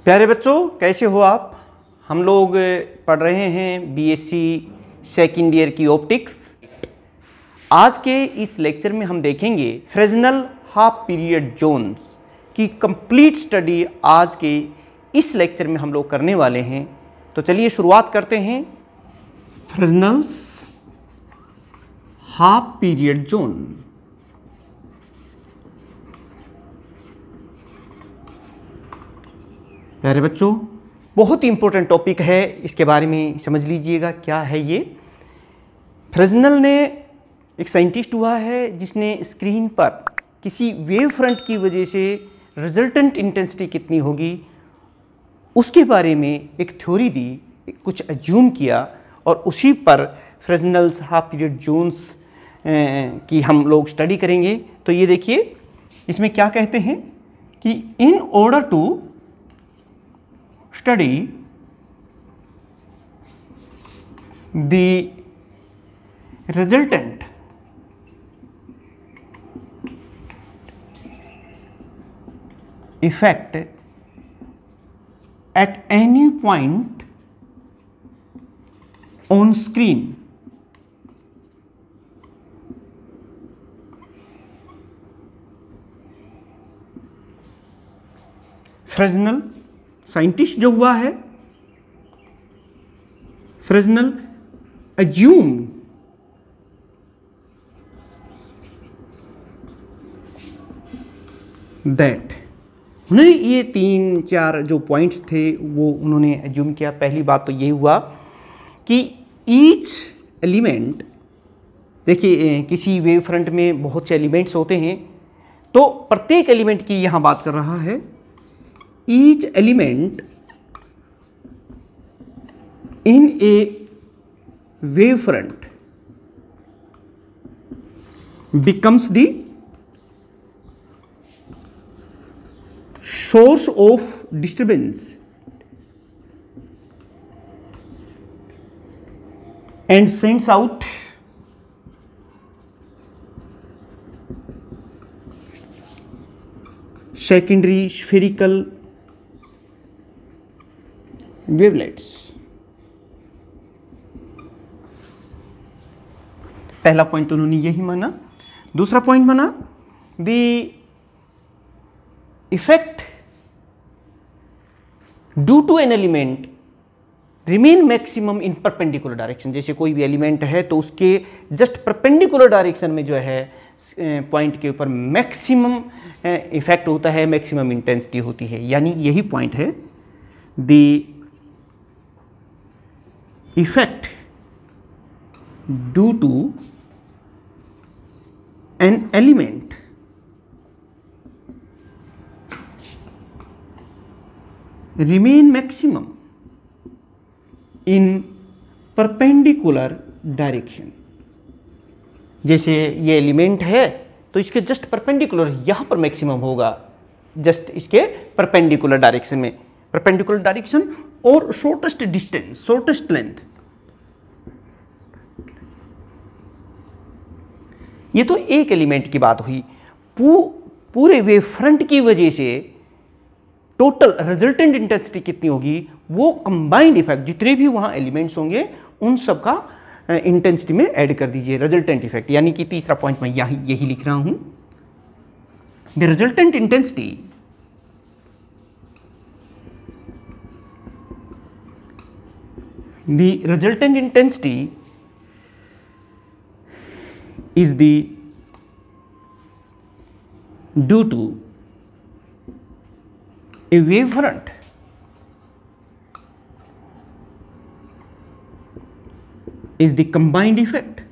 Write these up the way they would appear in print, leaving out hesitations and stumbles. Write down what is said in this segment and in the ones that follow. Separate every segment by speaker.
Speaker 1: प्यारे बच्चों, कैसे हो आप। हम लोग पढ़ रहे हैं बीएससी सेकेंड ईयर की ऑप्टिक्स। आज के इस लेक्चर में हम देखेंगे फ्रेस्नेल हाफ पीरियड जोन की कंप्लीट स्टडी आज के इस लेक्चर में हम लोग करने वाले हैं। तो चलिए शुरुआत करते हैं। फ्रेस्नेल्स हाफ पीरियड जोन। प्यारे बच्चों, बहुत ही इंपॉर्टेंट टॉपिक है, इसके बारे में समझ लीजिएगा क्या है ये। फ्रेस्नेल ने एक साइंटिस्ट हुआ है जिसने स्क्रीन पर किसी वेव फ्रंट की वजह से रिजल्टेंट इंटेंसिटी कितनी होगी उसके बारे में एक थ्योरी दी, कुछ अज्यूम किया और उसी पर फ्रेस्नेल्स हाफ पीरियड जोन्स की हम लोग स्टडी करेंगे। तो ये देखिए, इसमें क्या कहते हैं कि in order to study the resultant effect at any point on screen, Fresnel scientist जो हुआ है, फ्रेस्नेल अज्यूम दैट, उन्होंने ये 3-4 जो पॉइंट्स थे वो उन्होंने अज्यूम किया। पहली बात तो ये हुआ कि ईच एलिमेंट, देखिए किसी वेव फ्रंट में बहुत से एलिमेंट्स होते हैं, तो प्रत्येक एलिमेंट की यहाँ बात कर रहा है। Each element in a wavefront becomes the source of disturbance and sends out secondary spherical wavelets. पहला पॉइंट उन्होंने यही माना। दूसरा पॉइंट माना the effect due to an element remain maximum in perpendicular direction. जैसे कोई भी एलिमेंट है तो उसके जस्ट परपेंडिकुलर डायरेक्शन में जो है पॉइंट के ऊपर मैक्सिमम इफेक्ट होता है, मैक्सिमम इंटेंसिटी होती है। यानी यही पॉइंट है, the effect due to an element remain maximum in perpendicular direction। जैसे ये एलिमेंट है तो इसके जस्ट परपेंडिकुलर यहाँ पर मैक्सिमम होगा, जस्ट इसके परपेंडिकुलर डायरेक्शन में, परपेंडिकुलर डायरेक्शन और शॉर्टेस्ट डिस्टेंस, शॉर्टेस्ट लेंथ। ये तो एक एलिमेंट की बात हुई। पूरे वेव फ्रंट की वजह से टोटल रिजल्टेंट इंटेंसिटी कितनी होगी, वो कंबाइंड इफेक्ट, जितने भी वहां एलिमेंट्स होंगे उन सब का इंटेंसिटी में ऐड कर दीजिए, रिजल्टेंट इफेक्ट। यानी कि तीसरा पॉइंट मैं यही लिख रहा हूं, the resultant intensity the resultant intensity is the due to a wavefront is the combined effect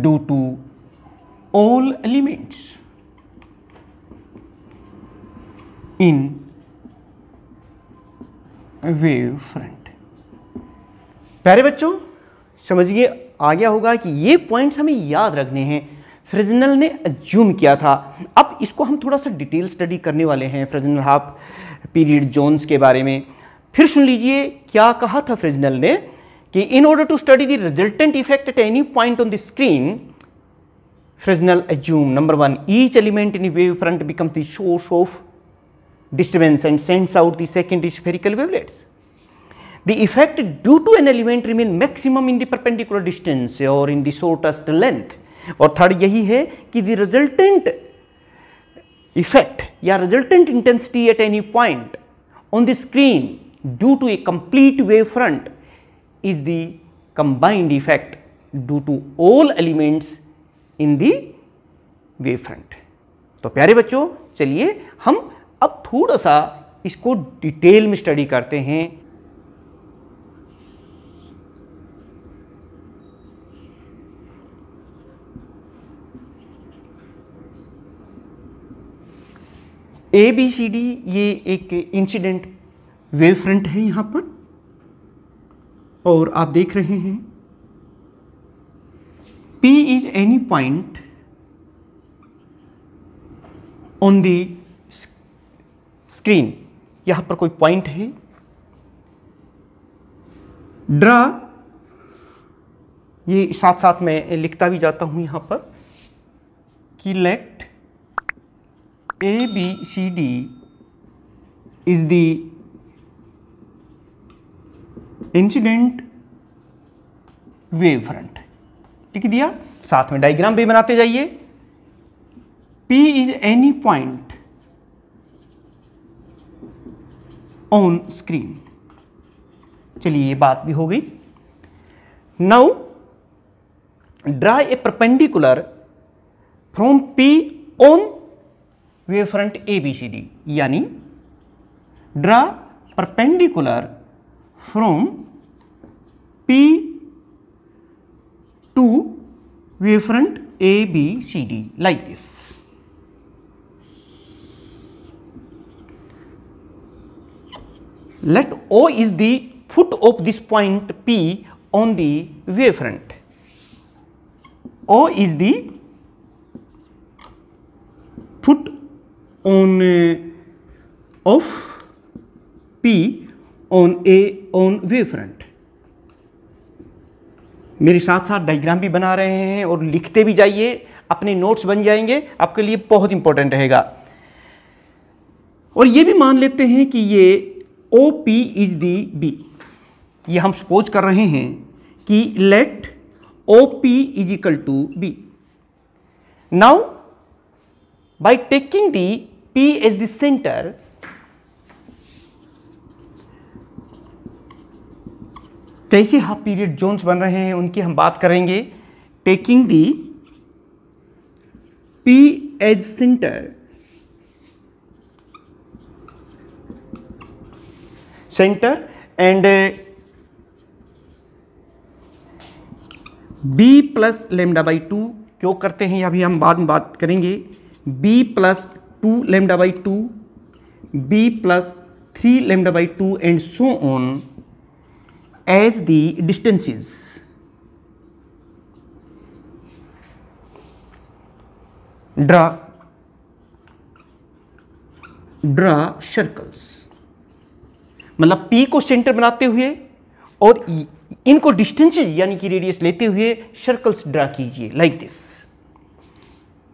Speaker 1: due to all elements in wave front. प्यारे बच्चों, समझिए आ गया होगा कि ये पॉइंट्स हमें याद रखने हैं। फ्रेस्नेल ने अज्यूम किया था। अब इसको हम थोड़ा सा डिटेल स्टडी करने वाले हैं, फ्रेस्नेल हाफ पीरियड जोन्स के बारे में। फिर सुन लीजिए क्या कहा था फ्रेस्नेल ने कि in order to study the resultant effect at any point on the screen Fresnel assume number one, each element in a wavefront becomes the source of disturbance and sends out the secondary spherical wavelets. The effect due to an element remain maximum in the perpendicular distance or in the shortest length. और third यही है कि the resultant effect या resultant intensity at any point on the screen due to a complete wavefront is the combined effect due to all elements in the wavefront. तो प्यारे बच्चों, चलिए हम अब थोड़ा सा इसको डिटेल में स्टडी करते हैं। ABCD ये एक इंसिडेंट वेव फ्रंट है यहां पर, और आप देख रहे हैं P is any point on the screen. यहां पर कोई पॉइंट है, ड्रा, ये साथ साथ में लिखता भी जाता हूं यहां पर कि let ABCD is the incident wave front. लिख दिया, साथ में डायग्राम भी बनाते जाइए। P is any point on screen. चलिए ये बात भी हो गई। Now draw a perpendicular from P on wave front ABCD, यानी draw perpendicular from P to wave front ABCD like this. Let O is the foot of this point P on the wave front. O is the foot on of P on wave front. मेरे साथ साथ diagram भी बना रहे हैं और लिखते भी जाइए, अपने नोट्स बन जाएंगे, आपके लिए बहुत इंपॉर्टेंट रहेगा। और ये भी मान लेते हैं कि ये OP इज दी B। ये हम सपोज कर रहे हैं कि let OP is equal to B। Now by taking the P as the centre, कैसे हाफ पीरियड जोन्स बन रहे हैं उनकी हम बात करेंगे। Taking the P as centre, and B plus lambda by 2 क्यों करते हैं, अभी हम बाद में बात करेंगे। B plus 2 lambda by 2, B plus 3 lambda by 2 and so on as the distances. Draw circles, मतलब P को सेंटर बनाते हुए और इनको डिस्टेंसेज यानी कि रेडियस लेते हुए सर्कल्स ड्रा कीजिए लाइक दिस।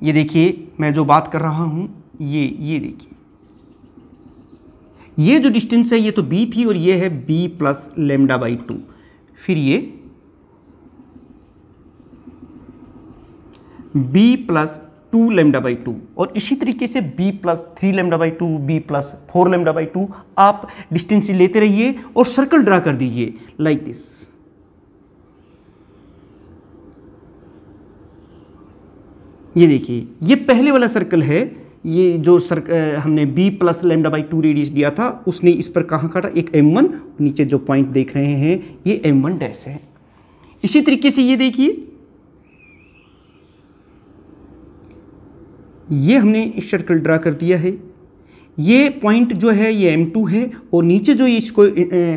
Speaker 1: ये देखिए मैं जो बात कर रहा हूं, ये देखिए, ये जो डिस्टेंस है ये तो B थी और ये है B प्लस लेमडा बाई 2, फिर ये B प्लस 2 लेमडा बाई 2 और इसी तरीके से B plus 3 lambda by 2, B plus 4 lambda by 2। आप डिस्टेंस लेते रहिए और सर्कल ड्रा कर दीजिए लाइक दिस। ये देखिए, ये पहले वाला सर्कल है, ये जो हमने B plus lambda by 2 radius दिया था उसने इस पर कहाँ काटा, एक M1, नीचे जो पॉइंट देख रहे हैं ये M1 डैश है। इसी तरीके से ये देखिए, ये हमने इस सर्कल ड्रा कर दिया है। ये पॉइंट जो है ये M2 है और नीचे जो इसको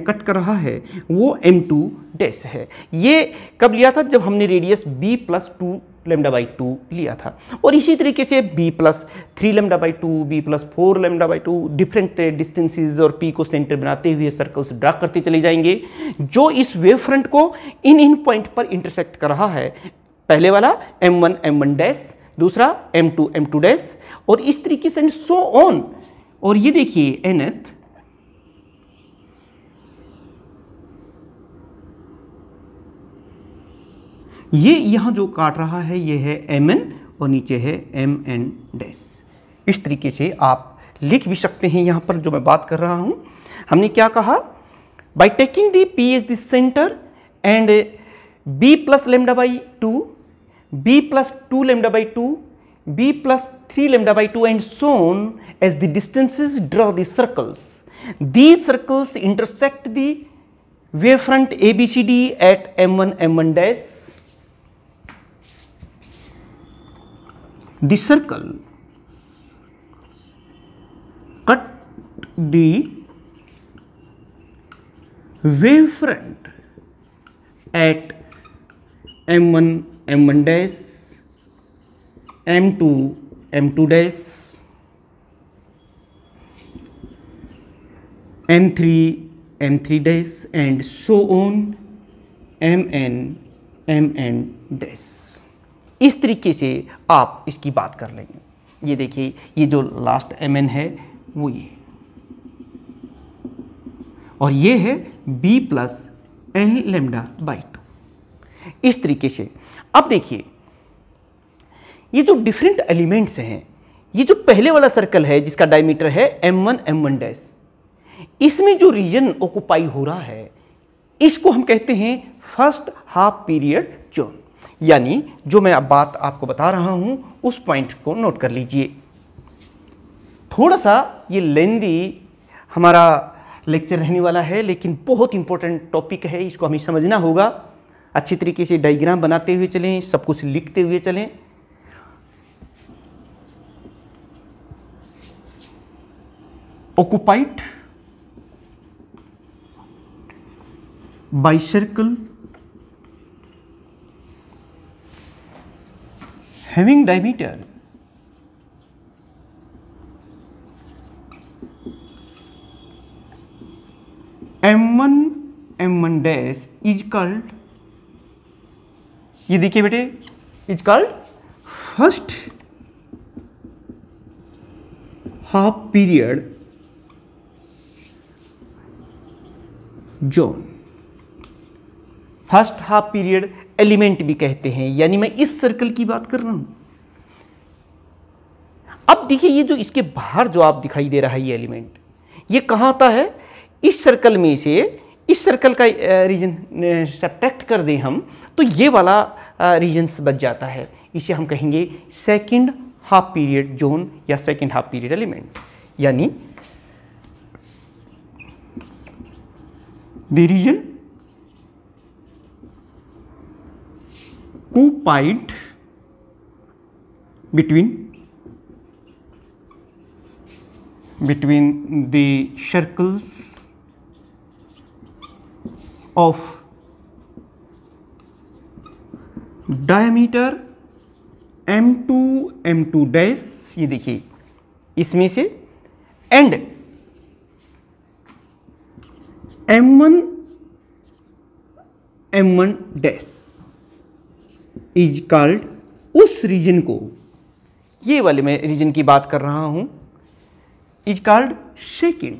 Speaker 1: कट कर रहा है वो M2 डैश है। ये कब लिया था, जब हमने radius B plus 2 lambda by 2 लिया था। और इसी तरीके से B plus 3 lambda by 2, B plus 4 lambda by 2, different distances और P को सेंटर बनाते हुए सर्कल्स ड्रा करते चले जाएंगे जो इस वेव फ्रंट को इन पॉइंट पर इंटरसेक्ट कर रहा है। पहले वाला M1 डैश दूसरा m2 m2 डैश, और इस तरीके से सो ऑन। और ये देखिए nth, ये यहां जो काट रहा है ये है mn और नीचे है mn डैश। इस तरीके से आप लिख भी सकते हैं। यहां पर जो मैं बात कर रहा हूं, हमने क्या कहा, by taking the p as the centre and b plus lambda by 2, b plus 2 lambda by 2, b plus 3 lambda by 2 and so on as the distances, draw the circles. These circles intersect the wavefront ABCD at m1 m1 dash. The circle cut the wavefront at m1 m1 dash, m2 m2 dash, m3 m3 dash and so on mn mn dash। इस तरीके से आप इसकी बात कर लेंगे। ये देखिए, ये जो लास्ट mn है वो ये, और ये है b plus n lambda by 2। इस तरीके से अब देखिए, ये जो डिफरेंट एलिमेंट्स हैं, ये जो पहले वाला सर्कल है जिसका डायमीटर है m1 m1 डैश, इसमें जो रीजन ऑक्युपाई हो रहा है इसको हम कहते हैं फर्स्ट हाफ पीरियड जोन। यानी जो मैं अब बात आपको बता रहा हूं उस पॉइंट को नोट कर लीजिए। थोड़ा सा ये लेंदी हमारा लेक्चर रहने वाला है, लेकिन बहुत इंपॉर्टेंट टॉपिक है, इसको हमें समझना होगा। अच्छी तरीके से डायग्राम बनाते हुए चलें, सब कुछ लिखते हुए चलें। occupied by circle having diameter m1 m1 dash is called, ये देखिए बेटे, is called first half period zone. First half period element भी कहते हैं, यानी मैं इस सर्कल की बात कर रहा हूं। अब देखिए, ये जो इसके बाहर जो आप दिखाई दे रहा है ये एलिमेंट, ये कहां आता है, इस सर्कल में से इस सर्कल का रीजन सब्ट्रैक्ट कर दें हम तो ये वाला रीजन बच जाता है। इसे हम कहेंगे सेकंड हाफ पीरियड जोन या सेकंड हाफ पीरियड एलिमेंट। यानी the region occupied between the circles of diameter m2 m2 dash, ये देखिए इसमें से, and m1 m1 dash is called, उस रीजन को, ये वाले मैं रीजन की बात कर रहा हूं, is called second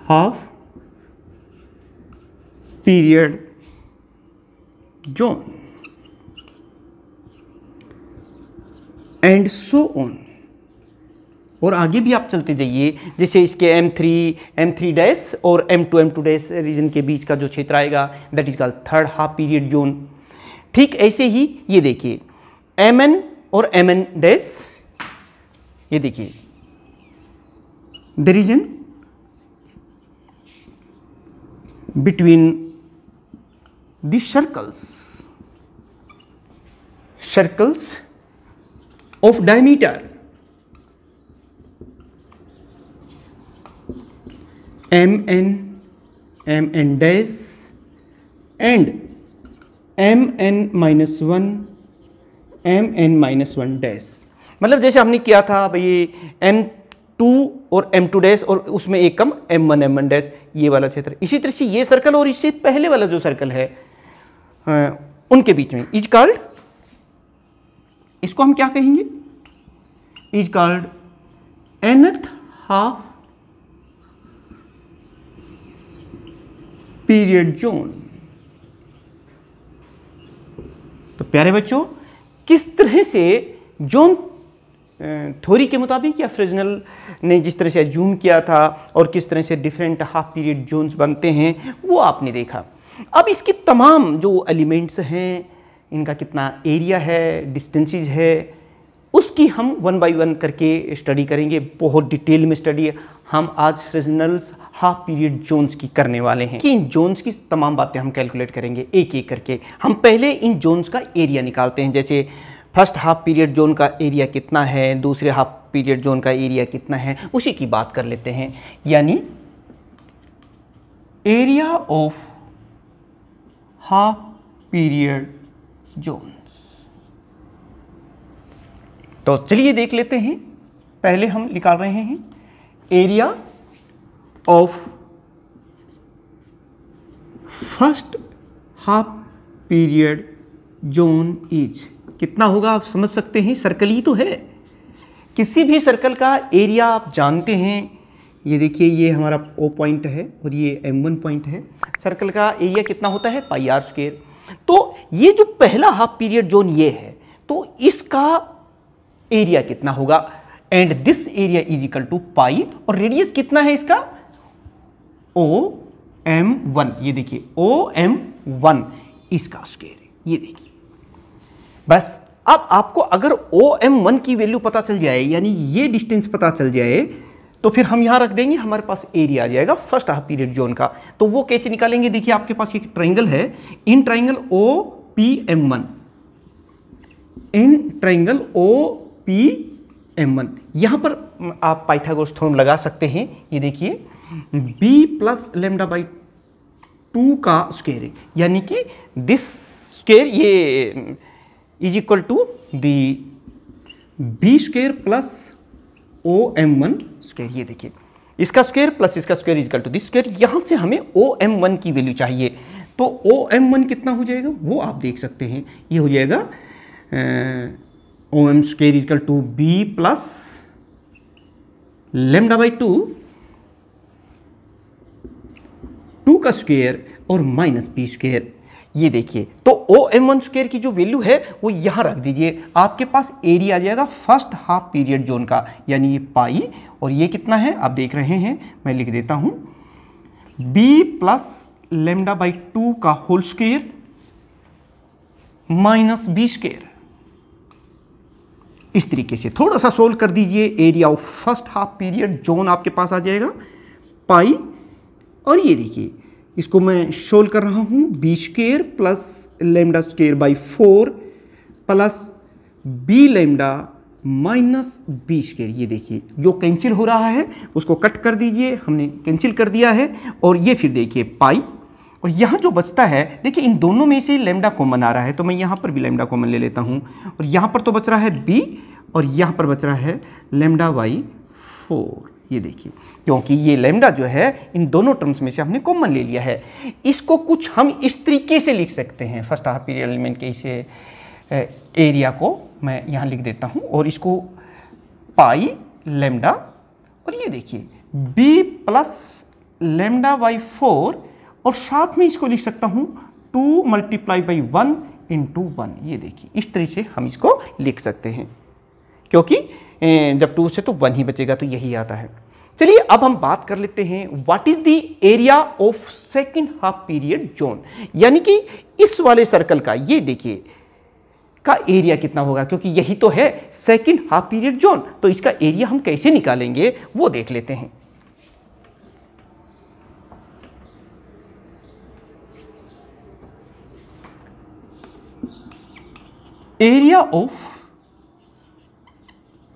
Speaker 1: half period zone and so on. और आगे भी आप चलते जाइए, जैसे इसके m3 डैश और m2 डैश रीजन के बीच का जो क्षेत्र आएगा that is called third half period zone. ठीक ऐसे ही ये देखिए mn और mn डैश, ये देखिए the region between the circles of diameter mn dash and mn-1 mn-1 dash. मतलब जैसे हमने किया था भाई ये m2 और m2 डैश और उसमें एक कम m1 m1 डैश, ये वाला क्षेत्र। इसी तरह से ये सर्कल और इससे पहले वाला जो सर्कल है उनके बीच में इज कॉल्ड, इसको हम क्या कहेंगे, is called nth half period zone. तो प्यारे बच्चों, किस तरह से जोन थ्योरी के मुताबिक या फ्रेजनल ने जिस तरह से अज्यूम किया था और किस तरह से डिफरेंट हाफ पीरियड जोन्स बनते हैं वो आपने देखा। अब इसके तमाम जो एलिमेंट्स हैं, इनका कितना एरिया है, डिस्टेंसेस है, उसकी हम वन बाय वन करके स्टडी करेंगे। बहुत डिटेल में स्टडी हम आज फ्रेजनल्स हाफ पीरियड जोन्स की करने वाले हैं कि इन जोन्स की तमाम बातें हम कैलकुलेट करेंगे एक एक करके। हम पहले इन जोन्स का एरिया निकालते हैं, जैसे फर्स्ट हाफ पीरियड जोन का एरिया कितना है, दूसरे हाफ पीरियड जोन का एरिया कितना है, उसी की बात कर लेते हैं। यानी area of half period zone. तो चलिए देख लेते हैं। पहले हम निकाल रहे हैं area of first half period zone is कितना होगा, आप समझ सकते हैं, सर्कल ही तो है। किसी भी सर्कल का एरिया आप जानते हैं। ये देखिए, ये हमारा O पॉइंट है और ये M1 पॉइंट है। सर्कल का एरिया कितना होता है, पाई आर स्क्वायर। तो ये जो पहला हाफ पीरियड जोन ये है, तो इसका एरिया कितना होगा, and this area is equal to pi, और रेडियस कितना है इसका, OM1। ये देखिए OM1 इसका स्क्वायर, ये देखिए। बस अब आपको अगर OM1 की वैल्यू पता चल जाए, यानी ये डिस्टेंस पता चल जाए, तो फिर हम यहां रख देंगे, हमारे पास एरिया आ जाएगा फर्स्ट हाफ पीरियड जोन का। तो वो कैसे निकालेंगे, देखिए आपके पास एक ट्रायंगल है, in triangle OPM1, in triangle OPM1, यहां पर आप पाइथागोरस थ्योरम लगा सकते हैं। ये देखिए b प्लस लैम्डा बाई 2 का स्क्वायर है, यानी कि दिस स्क्वायर ये is equal to the B square plus OM1 square. ये देखिए, इसका स्क्वायर प्लस इसका square is equal to this square. यहां से हमें OM1 की वैल्यू चाहिए, तो OM1 कितना हो जाएगा वो आप देख सकते हैं। ये हो जाएगा OM square is equal to B plus lambda by 2 का स्क्वायर और माइनस बी स्क्वायर। ये देखिए, तो OM1 स्क्वायर की जो वैल्यू है वो यहां रख दीजिए, आपके पास एरिया आ जाएगा फर्स्ट हाफ पीरियड जोन का, यानी ये पाई, और ये कितना है आप देख रहे हैं, मैं लिख देता हूं, b प्लस लैम्डा बाई 2 का whole square minus B square. इस तरीके से थोड़ा सा सोल्व कर दीजिए, area of first half period zone आपके पास आ जाएगा पाई, और ये देखिए इसको मैं सोल्व कर रहा हूं, B square plus lambda square by 4 plus B lambda minus B square. ये देखिए जो कैंसिल हो रहा है उसको कट कर दीजिए, हमने कैंसिल कर दिया है। और ये फिर देखिए पाई, और यहाँ जो बचता है, देखिए इन दोनों में से लैम्डा कॉमन आ रहा है, तो मैं यहाँ पर भी लैम्डा कॉमन ले लेता हूँ, और यहाँ पर तो बच रहा है बी, और यहाँ पर बच रहा है लैम्डा बाई 4। ये देखिए, क्योंकि ये लैम्डा जो है इन दोनों टर्म्स में से हमने कॉमन ले लिया है। इसको कुछ हम इस तरीके से लिख सकते हैं, फर्स्ट हाफ पीरियड एलिमेंट के इसे एरिया को मैं यहाँ लिख देता हूँ, और इसको पाई लैम्डा, और ये देखिए बी प्लस लैम्डा बाई 4, और साथ में इसको लिख सकता हूँ 2 मल्टीप्लाई बाई 1 इंटू 1। ये देखिए इस तरह से हम इसको लिख सकते हैं, क्योंकि जब 2 से तो 1 ही बचेगा, तो यही आता है। चलिए अब हम बात कर लेते हैं what is the area of second half period zone, यानी कि इस वाले सर्कल का, ये देखिए का एरिया कितना होगा, क्योंकि यही तो है सेकंड हाफ पीरियड जोन। तो इसका एरिया हम कैसे निकालेंगे वो देख लेते हैं। Area of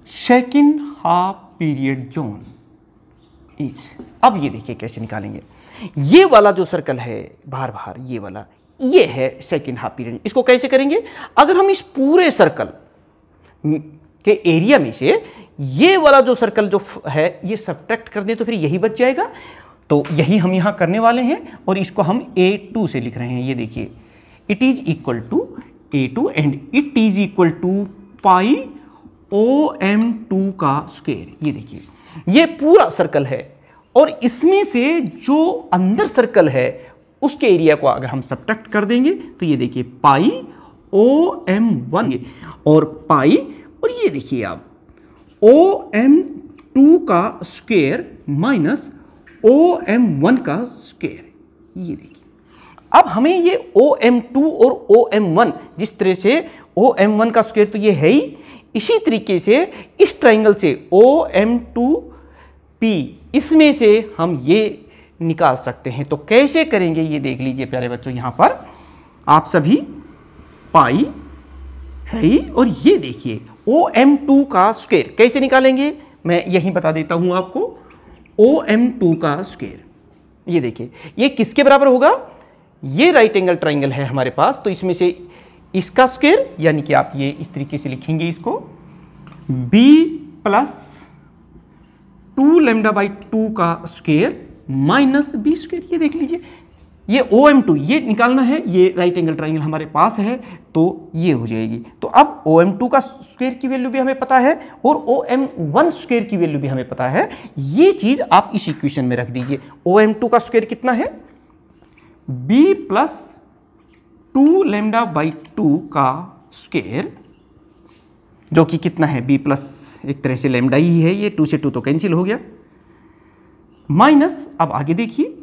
Speaker 1: second half period zone is, अब ये देखिए कैसे निकालेंगे। ये वाला जो सर्कल है बाहर बाहर, ये वाला, ये है सेकंड हाफ पीरियड। इसको कैसे करेंगे, अगर हम इस पूरे सर्कल के एरिया में से ये वाला जो सर्कल जो है ये सब्ट्रैक्ट कर दें, तो फिर यही बच जाएगा। तो यही हम यहां करने वाले हैं, और इसको हम A2 से लिख रहे हैं। ये देखिए it is equal to A2 and it is equal to pi OM2 का स्क्वायर। ये देखिए ये पूरा सर्कल है और इसमें से जो अंदर सर्कल है उसके एरिया को अगर हम सब्ट्रैक्ट कर देंगे तो ये देखिए पाई OM1 और पाई, और ये देखिए आप OM2 का स्क्वायर माइनस OM1 का स्क्वायर। ये देखिए अब हमें ये OM2 और OM1, जिस तरह से OM1 का स्क्वायर तो ये है ही, इसी तरीके से इस ट्राइंगल से OM2P इसमें से हम ये निकाल सकते हैं। तो कैसे करेंगे ये देख लीजिए प्यारे बच्चों, यहाँ पर आप सभी पाई है ही, और ये देखिए OM2 का स्क्वायर कैसे निकालेंगे मैं यहीं बता देता हूँ आपको। OM2 का स्क्वायर ये देखिए ये किसके बराबर होगा, ये राइट एंगल ट्राइंगल है हमारे पास, तो इसमें से इसका स्क्वायर, यानी कि आप ये इस तरीके से लिखेंगे इसको b प्लस 2 लैम्डा बाई 2 का स्क्वायर माइनस b स्क्वायर। ये देख लीजिए ये OM2 ये निकालना है, ये राइट एंगल ट्राइंगल हमारे पास है तो ये हो जाएगी। तो अब OM2 का स्क्वायर की वैल्यू भी हमें पता है और OM1 स्क्वायर की वैल्यू भी हमें पता है। ये चीज आप इस इक्वेशन में रख दीजिए। OM2 का स्क्वायर कितना है, b प्लस 2 लैम्डा बाई 2 का स्क्वायर, जो कि कितना है b प्लस एक तरह से लैम्डा ही है, ये 2 से 2 तो कैंसिल हो गया, माइनस अब आगे देखिए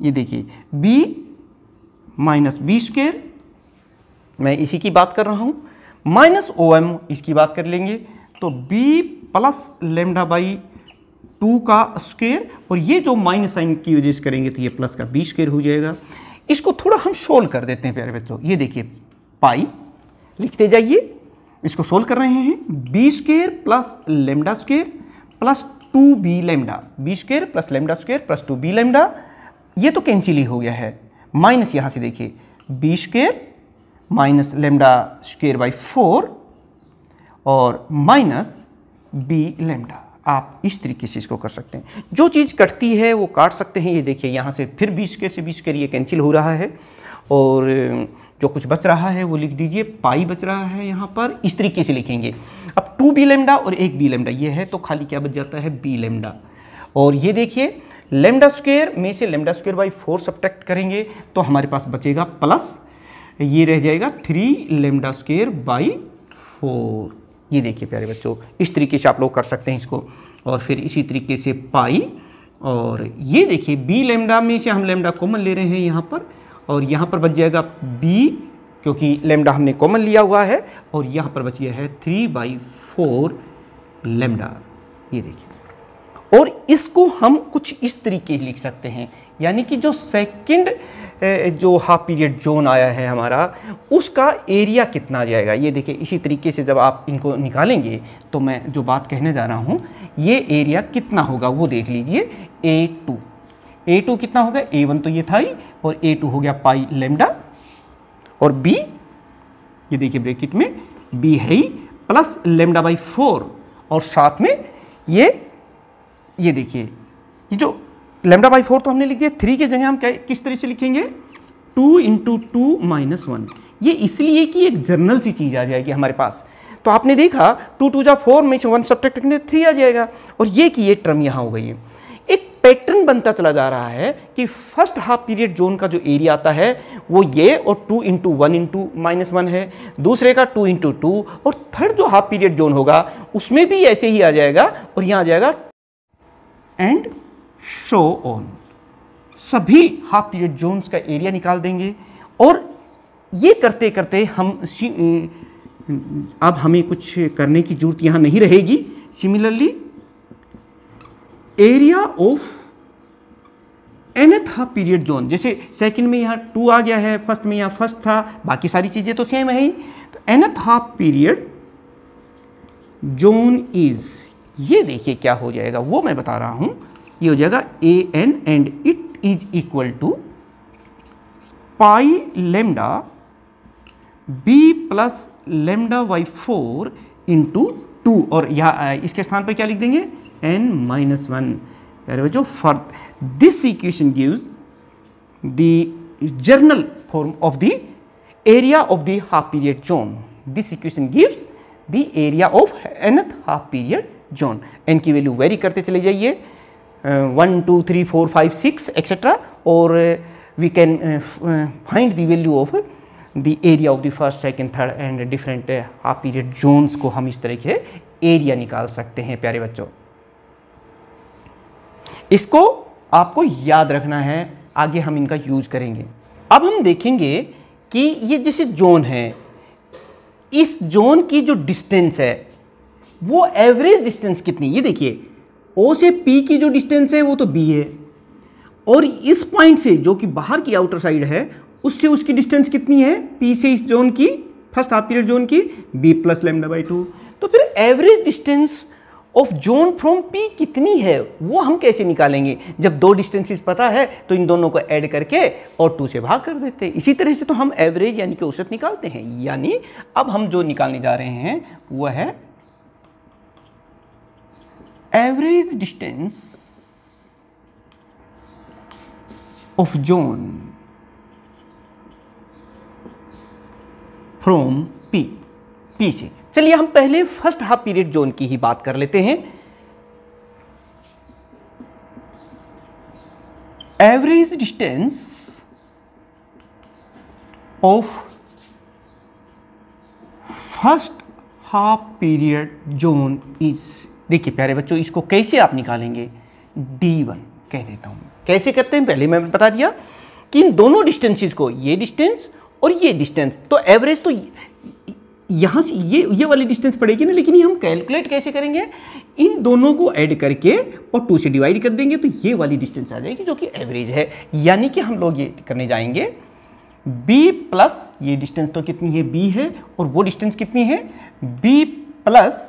Speaker 1: ये देखिए b माइनस बी स्क्वायर, मैं इसी की बात कर रहा हूं, माइनस OM इसकी बात कर लेंगे तो b प्लस लैम्डा बाई 2 का स्क्वायर, और ये जो माइनस साइन की वजह से करेंगे तो ये प्लस का b स्क्वायर हो जाएगा। इसको थोड़ा हम सोल्व कर देते हैं प्यारे बच्चों। ये देखिए पाई लिखते जाइए, इसको सोल्व कर रहे हैं, b square plus lambda square plus 2b lambda, b square plus lambda square plus 2b lambda, ये तो कैंसिल ही हो गया है, माइनस यहाँ से देखिए b square minus lambda square by 4 और माइनस b लैम्डा। आप इस तरीके से इसको कर सकते हैं, जो चीज़ कटती है वो काट सकते हैं। ये देखिए यहाँ से फिर b स्क्वायर से b स्क्वायर ये कैंसिल हो रहा है, और जो कुछ बच रहा है वो लिख दीजिए, पाई बच रहा है यहाँ पर, इस तरीके से लिखेंगे। अब 2b लैम्डा और एक b लैम्डा ये है, तो खाली क्या बच जाता है b लैम्डा, और ये देखिए लैम्डा स्क्वायर में से लैम्डा स्क्वायर बाई 4 सब्ट्रैक्ट करेंगे तो हमारे पास बचेगा प्लस, ये रह जाएगा 3 लैम्डा स्क्वायर बाई 4। ये देखिए प्यारे बच्चों इस तरीके से आप लोग कर सकते हैं इसको, और फिर इसी तरीके से पाई, और ये देखिए b लैम्डा में से हम लैम्डा कॉमन ले रहे हैं यहाँ पर, और यहाँ पर बच जाएगा b क्योंकि लैम्डा हमने कॉमन लिया हुआ है, और यहाँ पर बच गया है 3/4 लैम्डा। ये देखिए, और इसको हम कुछ इस तरीके से लिख सकते हैं, यानी कि जो सेकंड जो हाफ पीरियड जोन आया है हमारा उसका एरिया कितना आ जाएगा। ये देखिए इसी तरीके से जब आप इनको निकालेंगे तो मैं जो बात कहने जा रहा हूँ ये एरिया कितना होगा वो देख लीजिए। A2 कितना होगा, A1 तो ये था ही, और A2 हो गया पाई लैम्डा, और B ये देखिए ब्रैकेट में B है ही प्लस लैम्डा बाई 4, और साथ में ये देखिए ये जो लैम्डा बाई 4 तो हमने लिख दिया, 3 के जगह हम क्या किस तरह से लिखेंगे 2 इंटू 2 माइनस 1। ये इसलिए कि एक जर्नल सी चीज़ आ जाएगी हमारे पास। तो आपने देखा 2 2 जा 4 में से 1 सब्ट्रैक्ट करेंगे 3 आ जाएगा, और ये कि ये टर्म यहाँ हो गई है। एक पैटर्न बनता चला जा रहा है कि फर्स्ट हाफ पीरियड जोन का जो एरिया आता है वो ये, और 2 इंटू 1 इंटू माइनस 1 है, दूसरे का 2 इंटू 2, और थर्ड जो हाफ पीरियड जोन होगा उसमें भी ऐसे ही आ जाएगा, और यहाँ आ जाएगा एंड शो ऑन। सभी हाफ पीरियड जोन्स का एरिया निकाल देंगे, और ये करते करते हम अब हमें कुछ करने की जरूरत यहाँ नहीं रहेगी। Similarly area of nth half period zone, जैसे सेकंड में यहाँ 2 आ गया है, फर्स्ट में यहाँ फर्स्ट था, बाकी सारी चीज़ें तो सेम है ही, तो nth half period zone is, ये देखिए क्या हो जाएगा वो मैं बता रहा हूँ, ये हो जाएगा an and it is equal to pi lambda b plus lambda by 4 into 2, और यहाँ इसके स्थान पर क्या लिख देंगे n minus 1। For this equation gives the journal form of the area of the half period zone. This equation gives the area of nth half period zone. n की value very करते चले जाइए 1 2 3 4 5 6 एक्सेट्रा, और we can find the value of the area of the first second third and different half period zones को हम इस तरह के एरिया निकाल सकते हैं प्यारे बच्चों। इसको आपको याद रखना है, आगे हम इनका यूज करेंगे। अब हम देखेंगे कि ये जैसे जोन है, इस जोन की जो डिस्टेंस है वो एवरेज डिस्टेंस कितनी, ये देखिए O से P की जो डिस्टेंस है वो तो B है, और इस पॉइंट से जो कि बाहर की आउटर साइड है उससे उसकी डिस्टेंस कितनी है, P से इस जोन की, फर्स्ट हाफ पीरियड जोन की, B प्लस लैम्डा बाई 2। तो फिर average distance of zone from P कितनी है वो हम कैसे निकालेंगे? जब दो डिस्टेंसेस पता है तो इन दोनों को ऐड करके और 2 से भाग कर देते हैं। इसी तरह से तो हम एवरेज यानी कि औसत निकालते हैं। यानी अब हम जो निकालने जा रहे हैं वह है average distance of zone from P से। चलिए हम पहले फर्स्ट हाफ पीरियड जोन की ही बात कर लेते हैं। Average distance of first half period zone is, देखिए प्यारे बच्चों इसको कैसे आप निकालेंगे, D1 कह देता हूं। कैसे करते हैं पहले मैं बता दिया कि इन दोनों डिस्टेंसेस को, ये डिस्टेंस और ये डिस्टेंस, तो एवरेज तो यहाँ से ये वाली डिस्टेंस पड़ेगी ना, लेकिन ये हम कैलकुलेट कैसे करेंगे, इन दोनों को ऐड करके और 2 से डिवाइड कर देंगे तो ये वाली डिस्टेंस आ जाएगी जो कि एवरेज है। यानी कि हम लोग ये करने जाएंगे B प्लस ये डिस्टेंस तो कितनी है, B है, और वो डिस्टेंस कितनी है, B प्लस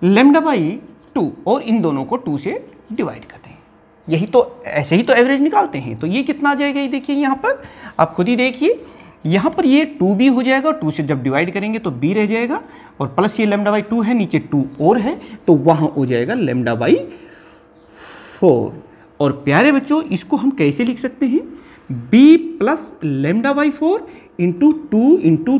Speaker 1: लैम्डा बाई 2, और इन दोनों को 2 से डिवाइड करते हैं। यही तो, ऐसे ही तो एवरेज निकालते हैं। तो ये कितना आ जाएगा, ये देखिए यहाँ पर आप खुद ही देखिए, यहाँ पर ये 2B हो जाएगा, और 2 से जब डिवाइड करेंगे तो B रह जाएगा, और प्लस ये लैम्डा बाई 2 है, नीचे 2 और है, तो वहाँ हो जाएगा लैम्डा बाई 4। और प्यारे बच्चों इसको हम कैसे लिख सकते हैं, B plus lambda by 4 into 2 into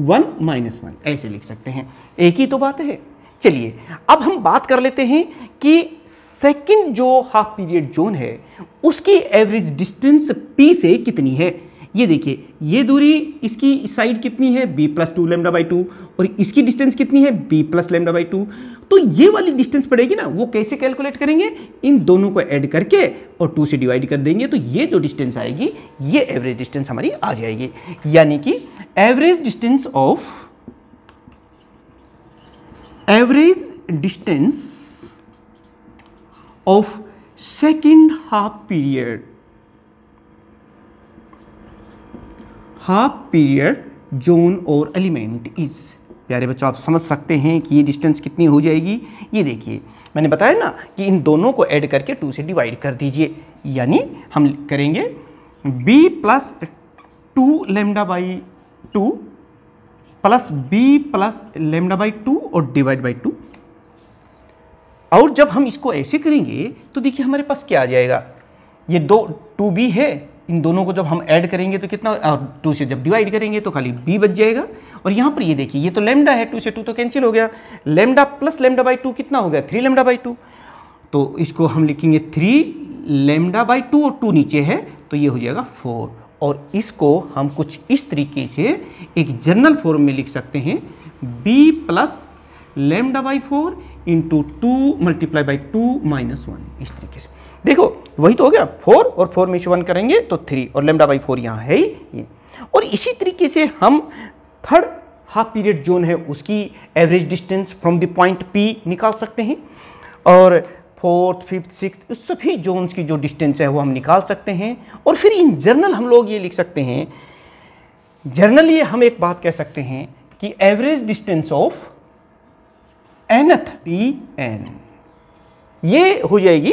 Speaker 1: 1 minus 1, ऐसे लिख सकते हैं। एक ही तो बात है। चलिए अब हम बात कर लेते हैं कि सेकंड जो हाफ पीरियड जोन है उसकी एवरेज डिस्टेंस P से कितनी है। ये देखिए ये दूरी इसकी साइड कितनी है, B प्लस 2 लैम्डा बाई 2, और इसकी डिस्टेंस कितनी है, B प्लस लैम्डा बाई 2। तो ये वाली डिस्टेंस पड़ेगी ना, वो कैसे कैलकुलेट करेंगे, इन दोनों को ऐड करके और 2 से डिवाइड कर देंगे तो ये जो डिस्टेंस आएगी ये एवरेज डिस्टेंस हमारी आ जाएगी। यानी कि average distance of second half period zone और एलिमेंट इज, प्यारे बच्चों आप समझ सकते हैं कि ये डिस्टेंस कितनी हो जाएगी। ये देखिए मैंने बताया ना कि इन दोनों को ऐड करके 2 से डिवाइड कर दीजिए। यानी हम करेंगे B plus 2 lambda by 2 plus B plus lambda by 2 और डिवाइड बाई 2। और जब हम इसको ऐसे करेंगे तो देखिए हमारे पास क्या आ जाएगा, ये 2B है, इन दोनों को जब हम ऐड करेंगे तो कितना, और 2 से जब डिवाइड करेंगे तो खाली B बच जाएगा। और यहाँ पर ये देखिए ये तो लैम्डा है, 2 से 2 तो कैंसिल हो गया, लैम्डा प्लस लैम्डा बाई 2 कितना हो गया, 3 लैम्डा बाई 2। तो इसको हम लिखेंगे 3 लैम्डा बाई 2 और 2 नीचे है तो ये हो जाएगा 4। और इसको हम कुछ इस तरीके से एक जनरल फॉर्म में लिख सकते हैं, B plus lambda by 4 into 2 multiply by 2 minus 1, इस तरीके से। देखो वही तो हो गया, 4 और 4 में से 1 करेंगे तो 3, और लैम्डा बाई 4 यहाँ है ही ये। और इसी तरीके से हम थर्ड हाफ पीरियड जोन है उसकी average distance from the point P निकाल सकते हैं, और 4th 5th 6th उस सभी जोन्स की जो डिस्टेंस है वो हम निकाल सकते हैं। और फिर इन जर्नल हम लोग ये लिख सकते हैं, जर्नली हम एक बात कह सकते हैं कि average distance of nth dn, ये हो जाएगी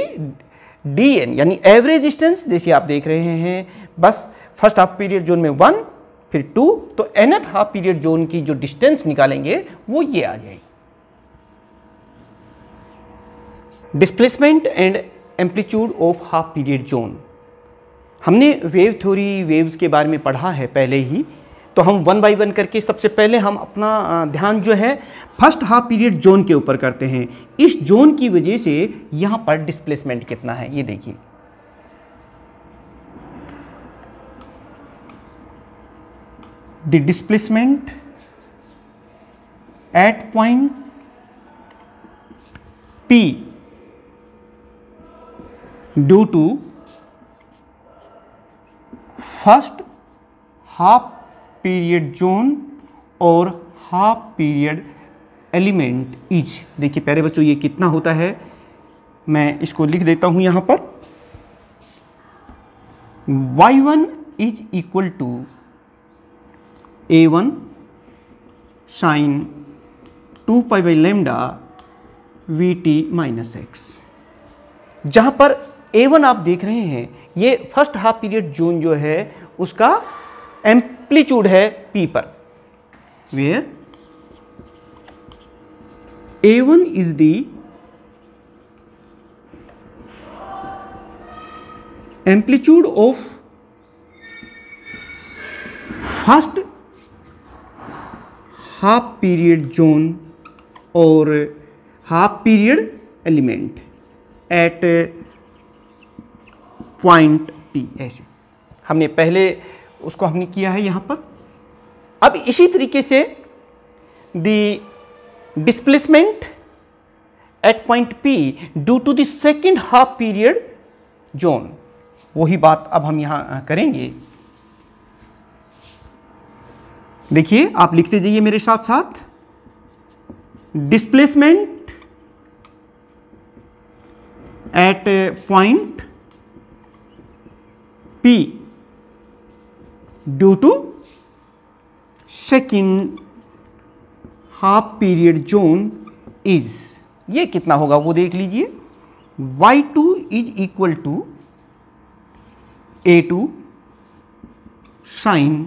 Speaker 1: dn, यानी एवरेज डिस्टेंस जैसे आप देख रहे हैं, बस फर्स्ट हाफ पीरियड जोन में 1 फिर 2, तो nth हाफ पीरियड जोन की जो डिस्टेंस निकालेंगे वो ये आ जाएगी। Displacement and amplitude of half period zone, हमने वेव थ्योरी, वेव्स के बारे में पढ़ा है पहले ही, तो हम वन बाय वन करके सबसे पहले हम अपना ध्यान जो है फर्स्ट हाफ पीरियड जोन के ऊपर करते हैं। इस जोन की वजह से यहाँ पर डिस्प्लेसमेंट कितना है ये देखिए। The displacement at point P due to first half period zone और हाफ पीरियड एलिमेंट इज। देखिए प्यारे बच्चों ये कितना होता है, मैं इसको लिख देता हूं यहां पर। y1 is equal to a1 sine 2 pi by lambda vt minus x. जहां पर a1 आप देख रहे हैं ये फर्स्ट हाफ पीरियड जोन जो है उसका एम्पलीट्यूड है p पर, where a1 is the amplitude of first half period zone और half period element at point P। ऐसे हमने पहले उसको हमने किया है यहाँ पर। अब इसी तरीके से the displacement at point P due to the second half period zone, वही बात अब हम यहाँ करेंगे। देखिए आप लिखते जाइए मेरे साथ साथ, displacement at point P due to second half period zone is, ये कितना होगा वो देख लीजिए। y2 is equal to a2 sine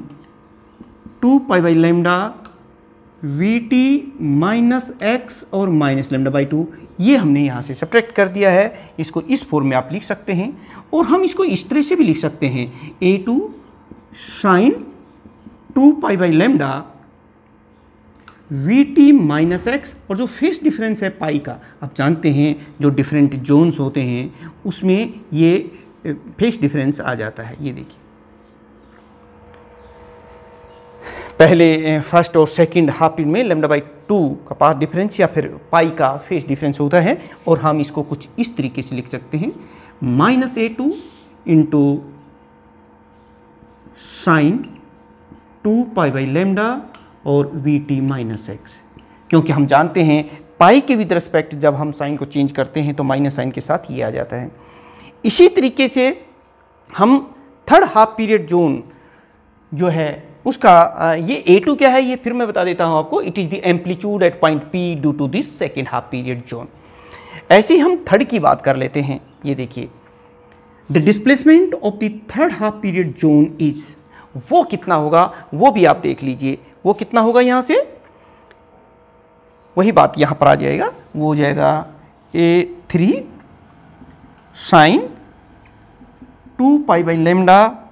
Speaker 1: 2 pi by lambda vt minus x और माइनस लैम्डा बाई 2। ये हमने यहाँ से सब्ट्रैक्ट कर दिया है, इसको इस फॉर्म में आप लिख सकते हैं और हम इसको इस तरह से भी लिख सकते हैं a2 sine 2 pi by lambda vt minus x. और जो फेस डिफरेंस है पाई का, आप जानते हैं जो डिफरेंट जोन्स होते हैं उसमें ये फेस डिफरेंस आ जाता है। ये देखिए पहले फर्स्ट और सेकंड हाफ पीरियड में लैम्डा बाई 2 का पाथ डिफरेंस या फिर पाई का फेस डिफरेंस होता है, और हम इसको कुछ इस तरीके से लिख सकते हैं minus a2 into sine 2 pi by lambda और vt माइनस एक्स। क्योंकि हम जानते हैं पाई के विद रिस्पेक्ट जब हम साइन को चेंज करते हैं तो माइनस साइन के साथ ये आ जाता है। इसी तरीके से हम थर्ड हाफ पीरियड जोन जो है उसका ये a2 क्या है ये फिर मैं बता देता हूं आपको। It is the amplitude at point P due to this second half period zone. ऐसे ही हम थर्ड की बात कर लेते हैं। ये देखिए the displacement of the third half period zone is, वो कितना होगा वो भी आप देख लीजिए। वो कितना होगा, यहाँ से वही बात यहाँ पर आ जाएगा, वो हो जाएगा a3 sine 2 pi by lambda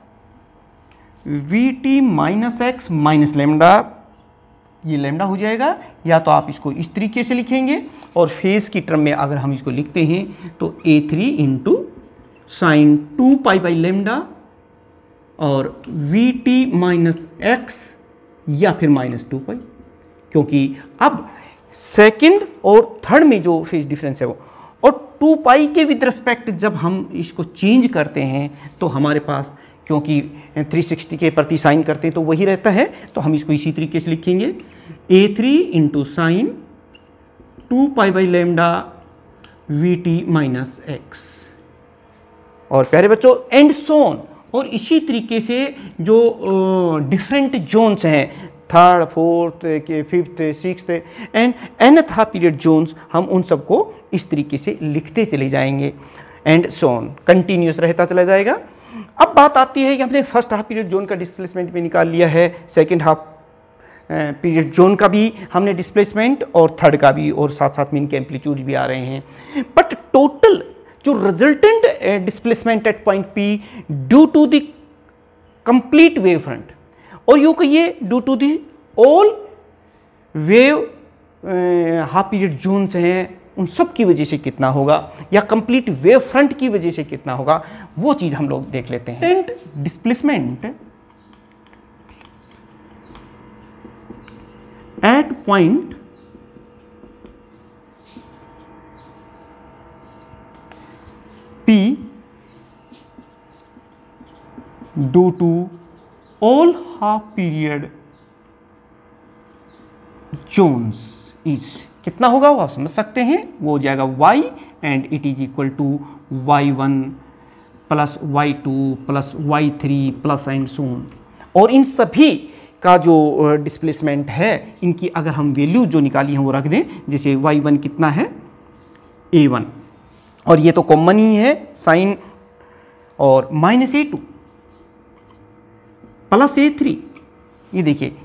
Speaker 1: vt minus x minus lambda. ये लैम्डा हो जाएगा, या तो आप इसको इस तरीके से लिखेंगे और फेस की टर्म में अगर हम इसको लिखते हैं तो a3 into sine 2 pi by lambda और vt माइनस एक्स या फिर माइनस 2 पाई। क्योंकि अब सेकंड और थर्ड में जो फेज डिफरेंस है वो, और 2 पाई के विद रिस्पेक्ट जब हम इसको चेंज करते हैं तो हमारे पास, क्योंकि 360 के प्रति साइन करते हैं तो वही रहता है, तो हम इसको इसी तरीके से लिखेंगे a3 into sine 2 pi by lambda vt minus x. और प्यारे बच्चों एंड सोन, और इसी तरीके से जो डिफरेंट जोन्स हैं third, fourth, fifth, sixth and nth half period zones, हम उन सबको इस तरीके से लिखते चले जाएंगे एंड सोन, कंटिन्यूस रहता चला जाएगा। अब बात आती है कि हमने फर्स्ट हाफ पीरियड जोन का डिस्प्लेसमेंट भी निकाल लिया है, सेकंड हाफ पीरियड जोन का भी हमने डिस्प्लेसमेंट और थर्ड का भी, और साथ साथ में इनके एम्पलीट्यूड भी आ रहे हैं। बट टोटल जो resultant displacement at point P due to the complete wave front, और यूं कहिए due to the all wave half period zones हैं, उन सब की वजह से कितना होगा, या कंप्लीट वेव फ्रंट की वजह से कितना होगा, वो चीज हम लोग देख लेते हैं। And displacement at point P due to all half period zones is कितना होगा वो आप समझ सकते हैं, वो हो जाएगा y and it is equal to y1 plus y2 plus y3 plus and so on. और इन सभी का जो डिस्प्लेसमेंट है, इनकी अगर हम वैल्यू जो निकाली है वो रख दें, जैसे y1 कितना है a1, और ये तो कॉमन ही है साइन, और माइनस a2 प्लस a3, ये देखिए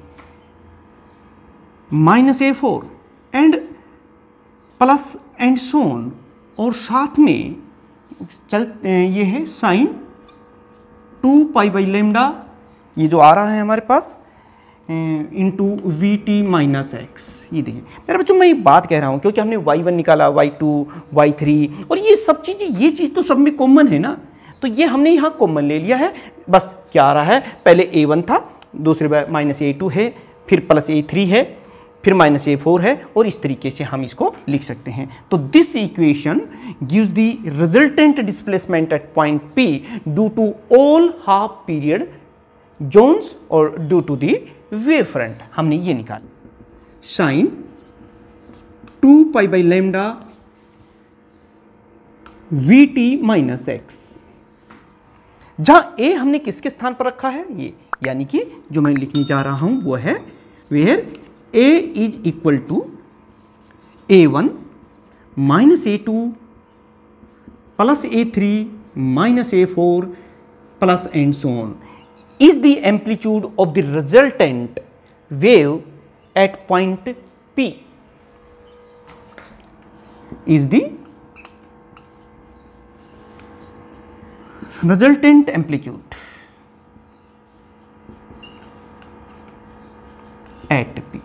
Speaker 1: minus a4 and plus and so on, और साथ में ये है साइन 2 पाई बाई लेमडा, ये जो आ रहा है हमारे पास इंटू वी माइनस एक्स। ये देखिए मेरे बच्चों, मैं ये बात कह रहा हूँ क्योंकि हमने y1 निकाला, y2, y3, और ये सब चीज़ें, ये चीज़ तो सब में कॉमन है ना, तो ये हमने यहाँ कॉमन ले लिया है। बस क्या आ रहा है, पहले a1 था, दूसरे बार माइनस a2 है, फिर प्लस a3 है, फिर माइनस a4 है, और इस तरीके से हम इसको लिख सकते हैं। तो this equation gives the resultant displacement at point P due to all half period zones और due to the wave front. हमने ये निकाला sine 2 pi by lambda Vt minus x, जहां a हमने किसके स्थान पर रखा है, ये, यानी कि जो मैं लिखने जा रहा हूं वो है where a is equal to a1 minus a2 plus a3 minus a4 plus and so on is the amplitude of the resultant wave at point P, is the resultant amplitude at P।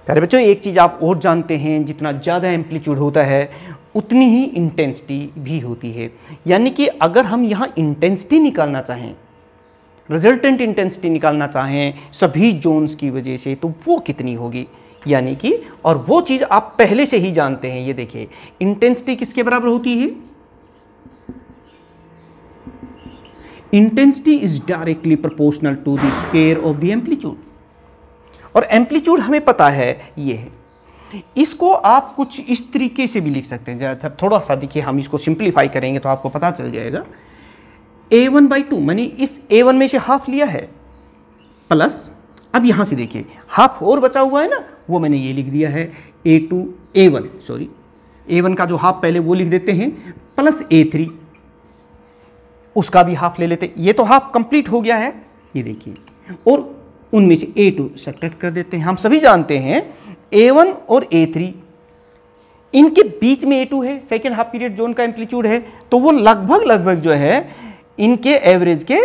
Speaker 1: प्यारे बच्चों, एक चीज आप और जानते हैं, जितना ज़्यादा एम्पलीट्यूड होता है उतनी ही इंटेंसिटी भी होती है। यानी कि अगर हम यहाँ इंटेंसिटी निकालना चाहें, रिजल्टेंट इंटेंसिटी निकालना चाहें सभी जोन्स की वजह से, तो वो कितनी होगी, यानी कि, और वो चीज़ आप पहले से ही जानते हैं। ये देखिए इंटेंसिटी किसके बराबर होती है, intensity is directly proportional to the square of the amplitude, और एम्पलीट्यूड हमें पता है ये है। इसको आप कुछ इस तरीके से भी लिख सकते हैं, जरा थोड़ा सा देखिए, हम इसको सिंप्लीफाई करेंगे तो आपको पता चल जाएगा। a1/2 मैंने इस a1 में से हाफ लिया है, प्लस अब यहां से देखिए हाफ और बचा हुआ है ना, वो मैंने ये लिख दिया है a1 का जो हाफ पहले वो लिख देते हैं, प्लस a3 उसका भी हाफ ले लेते, ये तो हाफ कंप्लीट हो गया है, ये देखिए, और उनमें से a2 सब्ट्रैक्ट कर देते हैं। हम सभी जानते हैं a1 और a3 इनके बीच में a2 है, सेकेंड हाफ पीरियड जोन का एम्पलीट्यूड है, तो वो लगभग जो है इनके एवरेज के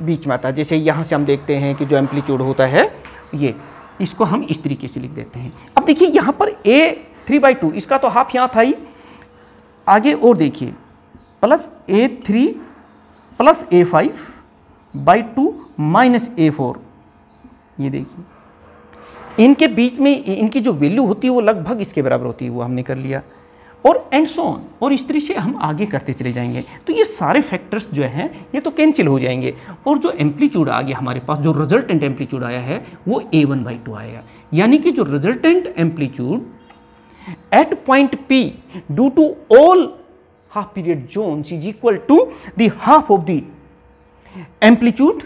Speaker 1: बीच में आता है। जैसे यहाँ से हम देखते हैं कि जो एम्पलीट्यूड होता है ये, इसको हम इस तरीके से लिख देते हैं। अब देखिए यहाँ पर a3/2 इसका तो हाफ यहाँ था ही, आगे और देखिए plus a3 plus a5/2 minus a4, ये देखिए इनके बीच में इनकी जो वैल्यू होती है वो लगभग इसके बराबर होती है, वो हमने कर लिया, और एंड सो ऑन, और इस तरह से हम आगे करते चले जाएंगे। तो ये सारे फैक्टर्स जो हैं ये तो कैंसिल हो जाएंगे, और जो एम्पलीट्यूड आ गया हमारे पास, जो रिजल्टेंट एम्पलीट्यूड आया है वो a1/2 आएगा। यानी कि जो resultant amplitude at point P due to all half period zones is equal to the half of the amplitude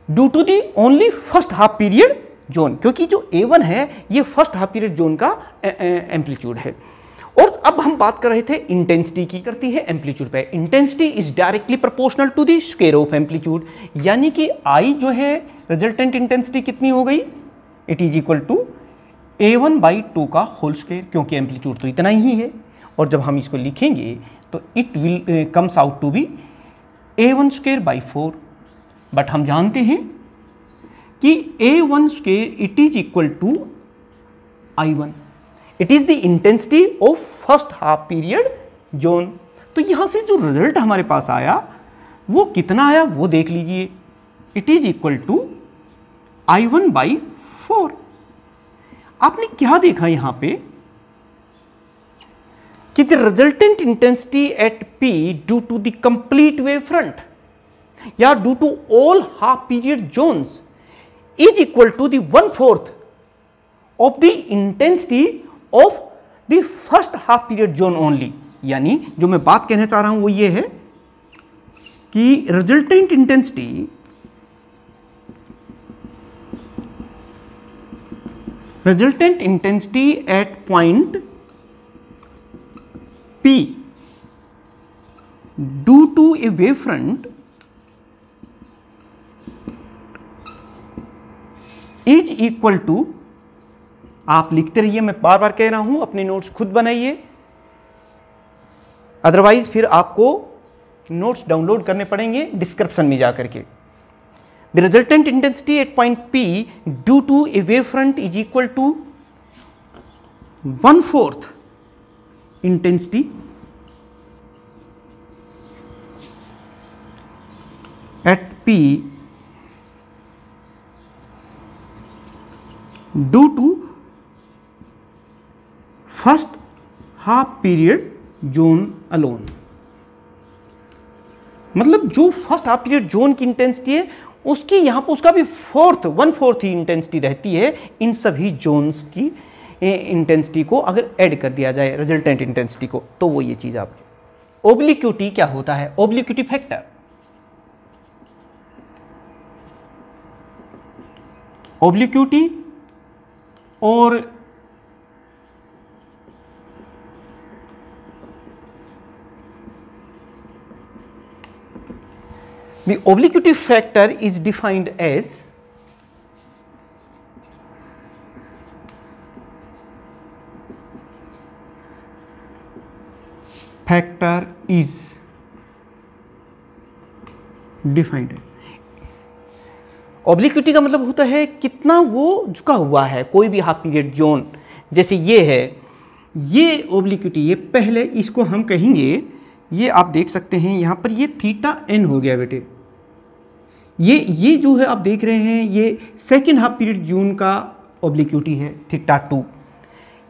Speaker 1: due to the only first half period zone, क्योंकि जो a1 है ये फर्स्ट हाफ पीरियड जोन का amplitude है। और अब हम बात कर रहे थे इंटेंसिटी की, करती है एम्पलीट्यूड पे। Intensity is directly proportional to the square of amplitude, यानी कि I जो है रिजल्टेंट इंटेंसिटी कितनी हो गई, it is equal to a1/2 का होल स्क्वायर, क्योंकि एम्पलीट्यूड तो इतना ही है, और जब हम इसको लिखेंगे तो it will comes out to be a1 square by 4। But हम जानते हैं कि a1 square it is equal to I1, it is the intensity of first half period zone. तो यहां से जो रिजल्ट हमारे पास आया वो कितना आया वो देख लीजिए, it is equal to I1 by 4। आपने क्या देखा यहां पे कि the resultant intensity at P due to the complete wave front या due to all half period zones is equal to the 1/4 of the intensity of the first half period zone only. यानी जो मैं बात कहना चाह रहा हूं वो ये है कि resultant intensity eight point P due to a wave front is equal to, आप लिखते रहिए, मैं बार बार कह रहा हूं, अपने नोट्स खुद बनाइए, अदरवाइज फिर आपको नोट्स डाउनलोड करने पड़ेंगे डिस्क्रिप्शन में जाकर के। The resultant intensity at point P due to a wave front is equal to 1/4 intensity at P due to first half period zone alone। मतलब जो फर्स्ट हाफ पीरियड जोन की intensity है उसकी यहां पर उसका भी 1/4 ही इंटेंसिटी रहती है इन सभी जोन्स की इंटेंसिटी को अगर ऐड कर दिया जाए रिजल्टेंट इंटेंसिटी को, तो वो ये चीज आपकी। ओब्लिक्विटी क्या होता है? ओब्लिक्विटी फैक्टर, ओब्लिक्विटी और the obliquity factor is defined as obliquity का मतलब होता है कितना वो झुका हुआ है कोई भी हाफ पीरियड जोन। जैसे ये है, ये ऑब्लिक्विटी, ये पहले इसको हम कहेंगे, ये आप देख सकते हैं यहाँ पर ये थीटा n हो गया बेटे। ये जो है आप देख रहे हैं ये सेकेंड हाफ पीरियड जोन का ऑब्लिक्विटी है थीटा 2।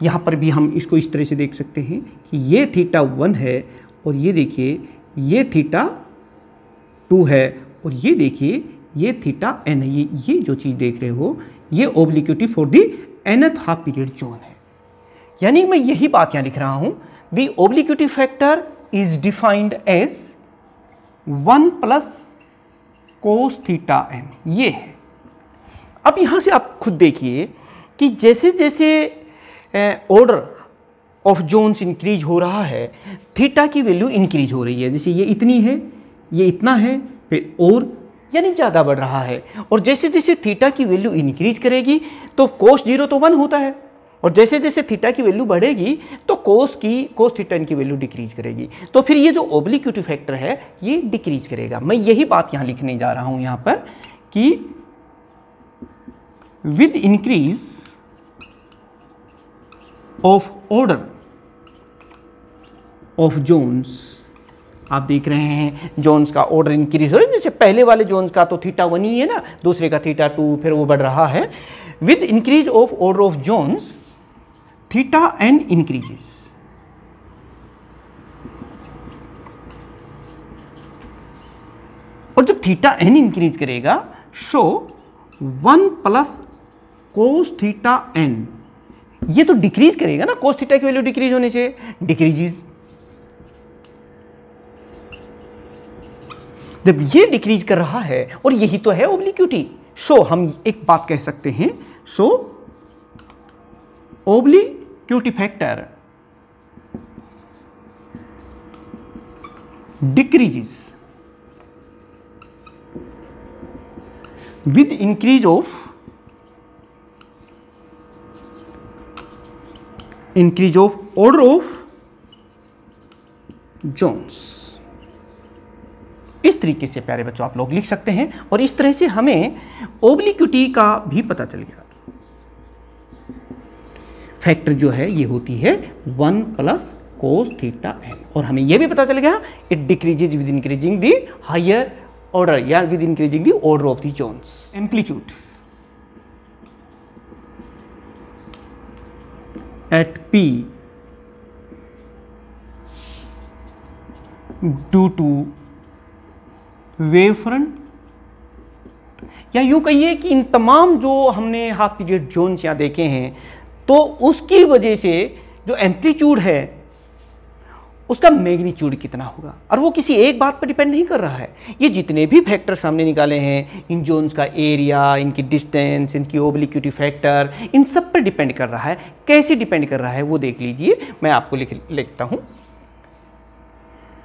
Speaker 1: यहाँ पर भी हम इसको इस तरह से देख सकते हैं कि ये थीटा 1 है और ये देखिए ये थीटा 2 है और ये देखिए ये थीटा n है। ये जो चीज़ देख रहे हो ये obliquity for the nth half period zone है। यानी मैं यही बात यहाँ लिख रहा हूँ, the obliquity factor is defined as 1 plus cos theta n, ये है। अब यहाँ से आप खुद देखिए कि जैसे जैसे ऑर्डर ऑफ जोन्स इंक्रीज हो रहा है थीटा की वैल्यू इंक्रीज हो रही है। जैसे ये इतनी है, ये इतना है, फिर और यानी ज़्यादा बढ़ रहा है। और जैसे जैसे थीटा की वैल्यू इंक्रीज करेगी तो कोस 0 तो 1 होता है, और जैसे जैसे थीटा की वैल्यू बढ़ेगी तो कोस थीटा की वैल्यू डिक्रीज करेगी। तो फिर ये जो ऑब्लिक्विटी फैक्टर है ये डिक्रीज करेगा। मैं यही बात यहाँ लिखने जा रहा हूँ यहाँ पर कि with increase of order of Jones, आप देख रहे हैं जोन्स का ऑर्डर इंक्रीज हो रहा है। जैसे पहले वाले जोन्स का तो थीटा 1 ही है ना, दूसरे का थीटा 2, फिर वो बढ़ रहा है। With increase of order of Jones theta n increases. और जब थीटा n इंक्रीज करेगा सो 1 प्लस कोस थीटा n, ये तो डिक्रीज करेगा ना, कोस थीटा की वैल्यू डिक्रीज होने से डिक्रीजेस। जब ये डिक्रीज कर रहा है और यही तो है ऑब्लिक्विटी, सो हम एक बात कह सकते हैं, so obliquity factor decreases with increase of order of zones. इस तरीके से प्यारे बच्चों आप लोग लिख सकते हैं और इस तरह से हमें ओब्लिक्विटी का भी पता चल गया। फैक्टर जो है ये होती है 1 प्लस कोस थीटा एन, और हमें यह भी पता चल गया it decreases with increasing the higher order या with increasing the order of the zones. Amplitude at P due to wave front, या यूं कहिए कि इन तमाम जो हमने हाफ पीरियड जोन्स यहां देखे हैं, तो उसकी वजह से जो एम्पलीट्यूड है उसका मैग्नीट्यूड कितना होगा, और वो किसी एक बात पर डिपेंड नहीं कर रहा है। ये जितने भी फैक्टर सामने निकाले हैं, इन जोन्स का एरिया, इनकी डिस्टेंस, इनकी ओब्लिक्विटी फैक्टर, इन सब पर डिपेंड कर रहा है। कैसे डिपेंड कर रहा है वो देख लीजिए, मैं आपको लिखता हूं।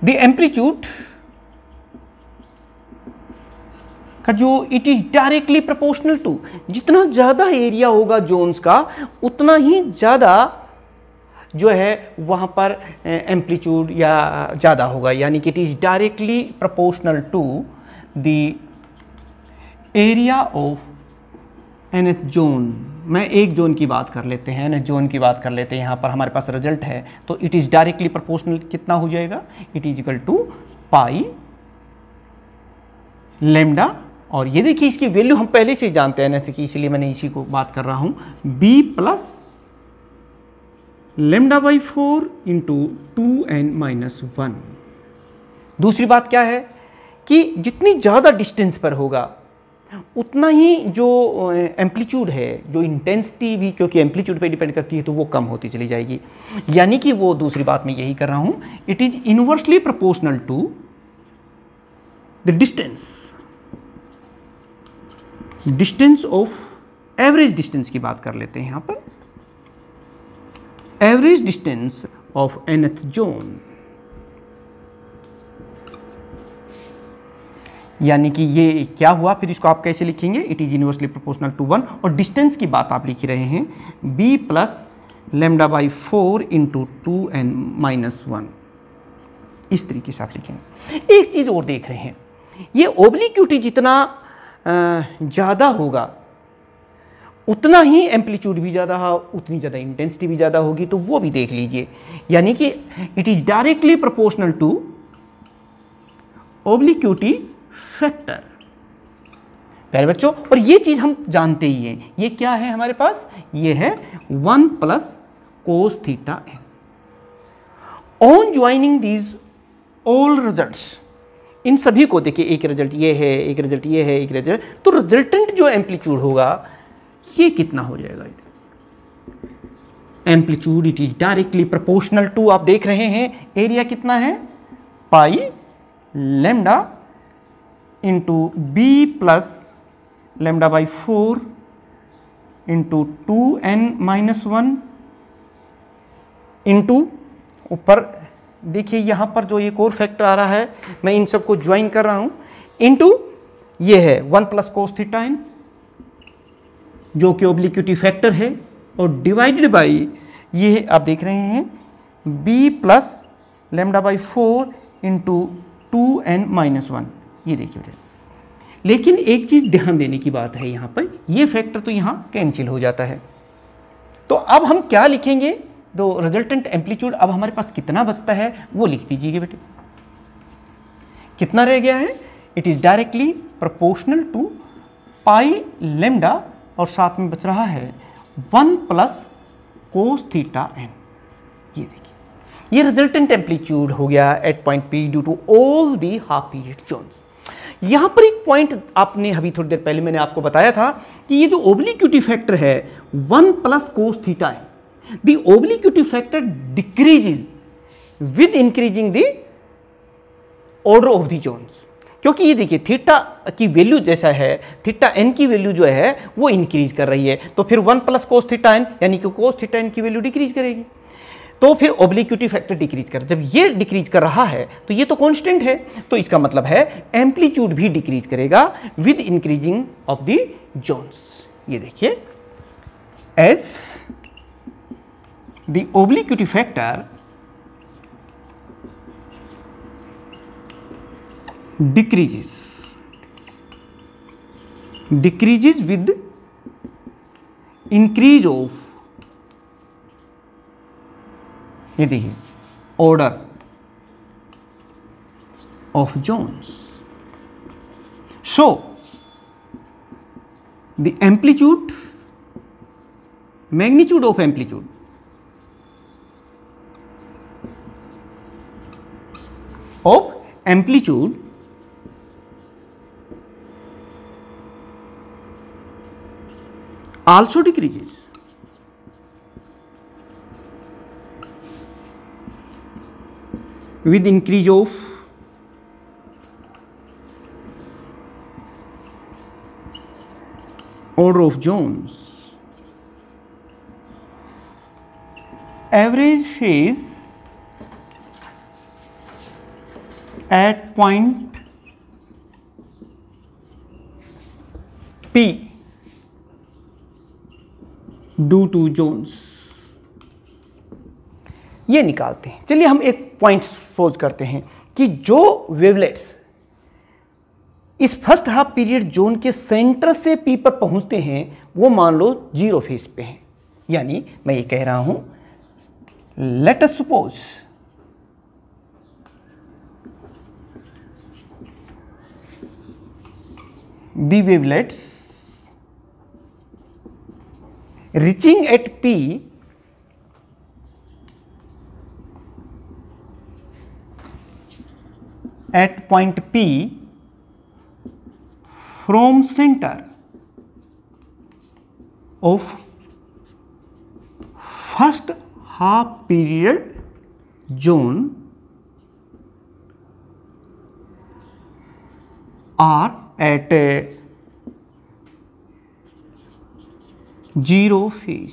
Speaker 1: द एम्पलीट्यूड का जो it is directly proportional to, जितना ज़्यादा एरिया होगा जोन्स का उतना ही ज़्यादा जो है वहाँ पर एम्पलीट्यूड या ज़्यादा होगा, यानी कि it is directly proportional to the area of nth zone. मैं एक जोन की बात कर लेते हैं, nth जोन की बात कर लेते हैं। यहाँ पर हमारे पास रिजल्ट है, तो इट इज डायरेक्टली प्रोपोर्शनल कितना हो जाएगा, it is equal to pi lambda, और ये देखिए इसकी वैल्यू हम पहले से जानते हैं nth की, इसलिए मैंने इसी को बात कर रहा हूँ, b plus lambda by 4 into 2n-1। दूसरी बात क्या है कि जितनी ज़्यादा डिस्टेंस पर होगा उतना ही जो एम्पलीट्यूड है, जो इंटेंसिटी भी क्योंकि एम्पलीट्यूड पे डिपेंड करती है, तो वो कम होती चली जाएगी। यानी कि वो दूसरी बात मैं यही कर रहा हूँ, it is inversely proportional to the distance of, average distance की बात कर लेते हैं यहाँ पर, average distance of nth zone, यानी कि ये क्या हुआ, फिर इसको आप कैसे लिखेंगे, it is inversely proportional to 1, और डिस्टेंस की बात आप लिख रहे हैं b plus lambda by 4 into 2n-1। इस तरीके से आप लिखेंगे। एक चीज़ और देख रहे हैं, ये ओब्लिक्विटी जितना ज़्यादा होगा उतना ही एम्पलीट्यूड भी ज़्यादा है, उतनी ज़्यादा इंटेंसिटी भी ज़्यादा होगी, तो वो भी देख लीजिए। यानी कि it is directly proportional to obliquity factor. प्यारे बच्चों, और ये चीज़ हम जानते ही हैं, ये क्या है हमारे पास, ये है 1 plus cos theta N. On joining these all results, इन सभी को देखिए, एक रिजल्ट ये है, एक रिजल्ट ये है, एक रिजल्ट, तो रिजल्टेंट जो एम्पलीट्यूड होगा ये कितना हो जाएगा, amplitude it is directly proportional to, आप देख रहे हैं एरिया कितना है, pi lambda into B plus lambda by 4 into 2n-1 into ऊपर देखिए यहाँ पर जो एक और फैक्टर आ रहा है, मैं इन सबको ज्वाइन कर रहा हूँ, इंटू ये है 1 प्लस कोस थीटा एन जो कि ओब्लिक्विटी फैक्टर है, और डिवाइडेड बाई ये आप देख रहे हैं b plus lambda by 4 into 2n-1। ये देखिए, लेकिन एक चीज़ ध्यान देने की बात है यहाँ पर, ये फैक्टर तो यहाँ कैंसिल हो जाता है। तो अब हम क्या लिखेंगे, दो रिजल्टेंट एम्पलीट्यूड अब हमारे पास कितना बचता है वो लिख दीजिएगा बेटे। कितना रह गया है, it is directly proportional to pi lambda, और साथ में बच रहा है 1 प्लस कोस थीटा एन। ये देखिए, ये रिजल्टेंट एम्पलीट्यूड हो गया at point P due to all the half period zones. यहाँ पर एक पॉइंट आपने अभी थोड़ी देर पहले मैंने आपको बताया था कि ये जो ओब्लिक्विटी फैक्टर है 1 plus cos theta n, the obliquity factor decreases with increasing the order of the zones. क्योंकि ये देखिए थीटा की वैल्यू जैसा है, थीटा एन की वैल्यू जो है वो इंक्रीज कर रही है, तो फिर 1 प्लस कोस थीटा एन यानी कि कोस थीटा एन की वैल्यू डिक्रीज करेगी, तो फिर ओब्लिक्विटी फैक्टर डिक्रीज कर, जब ये डिक्रीज कर रहा है तो ये तो कांस्टेंट है, तो इसका मतलब है एम्पलीट्यूड भी डिक्रीज करेगा with increasing of the zones. ये देखिए, as the obliquity factor decreases with increase of, ये देखिए, order of zones. So the magnitude of amplitude also decreases with increase of order of zones. Average phase at point P due to zones, ये निकालते हैं। चलिए हम एक point suppose करते हैं कि जो वेवलेट्स इस फर्स्ट हाफ पीरियड जोन के सेंटर से पी पर पहुंचते हैं वो मान लो जीरो फेज पे हैं। यानी मैं ये कह रहा हूं, let us suppose the wavelets reaching at P at point P from center of first half period zone are at zero phase.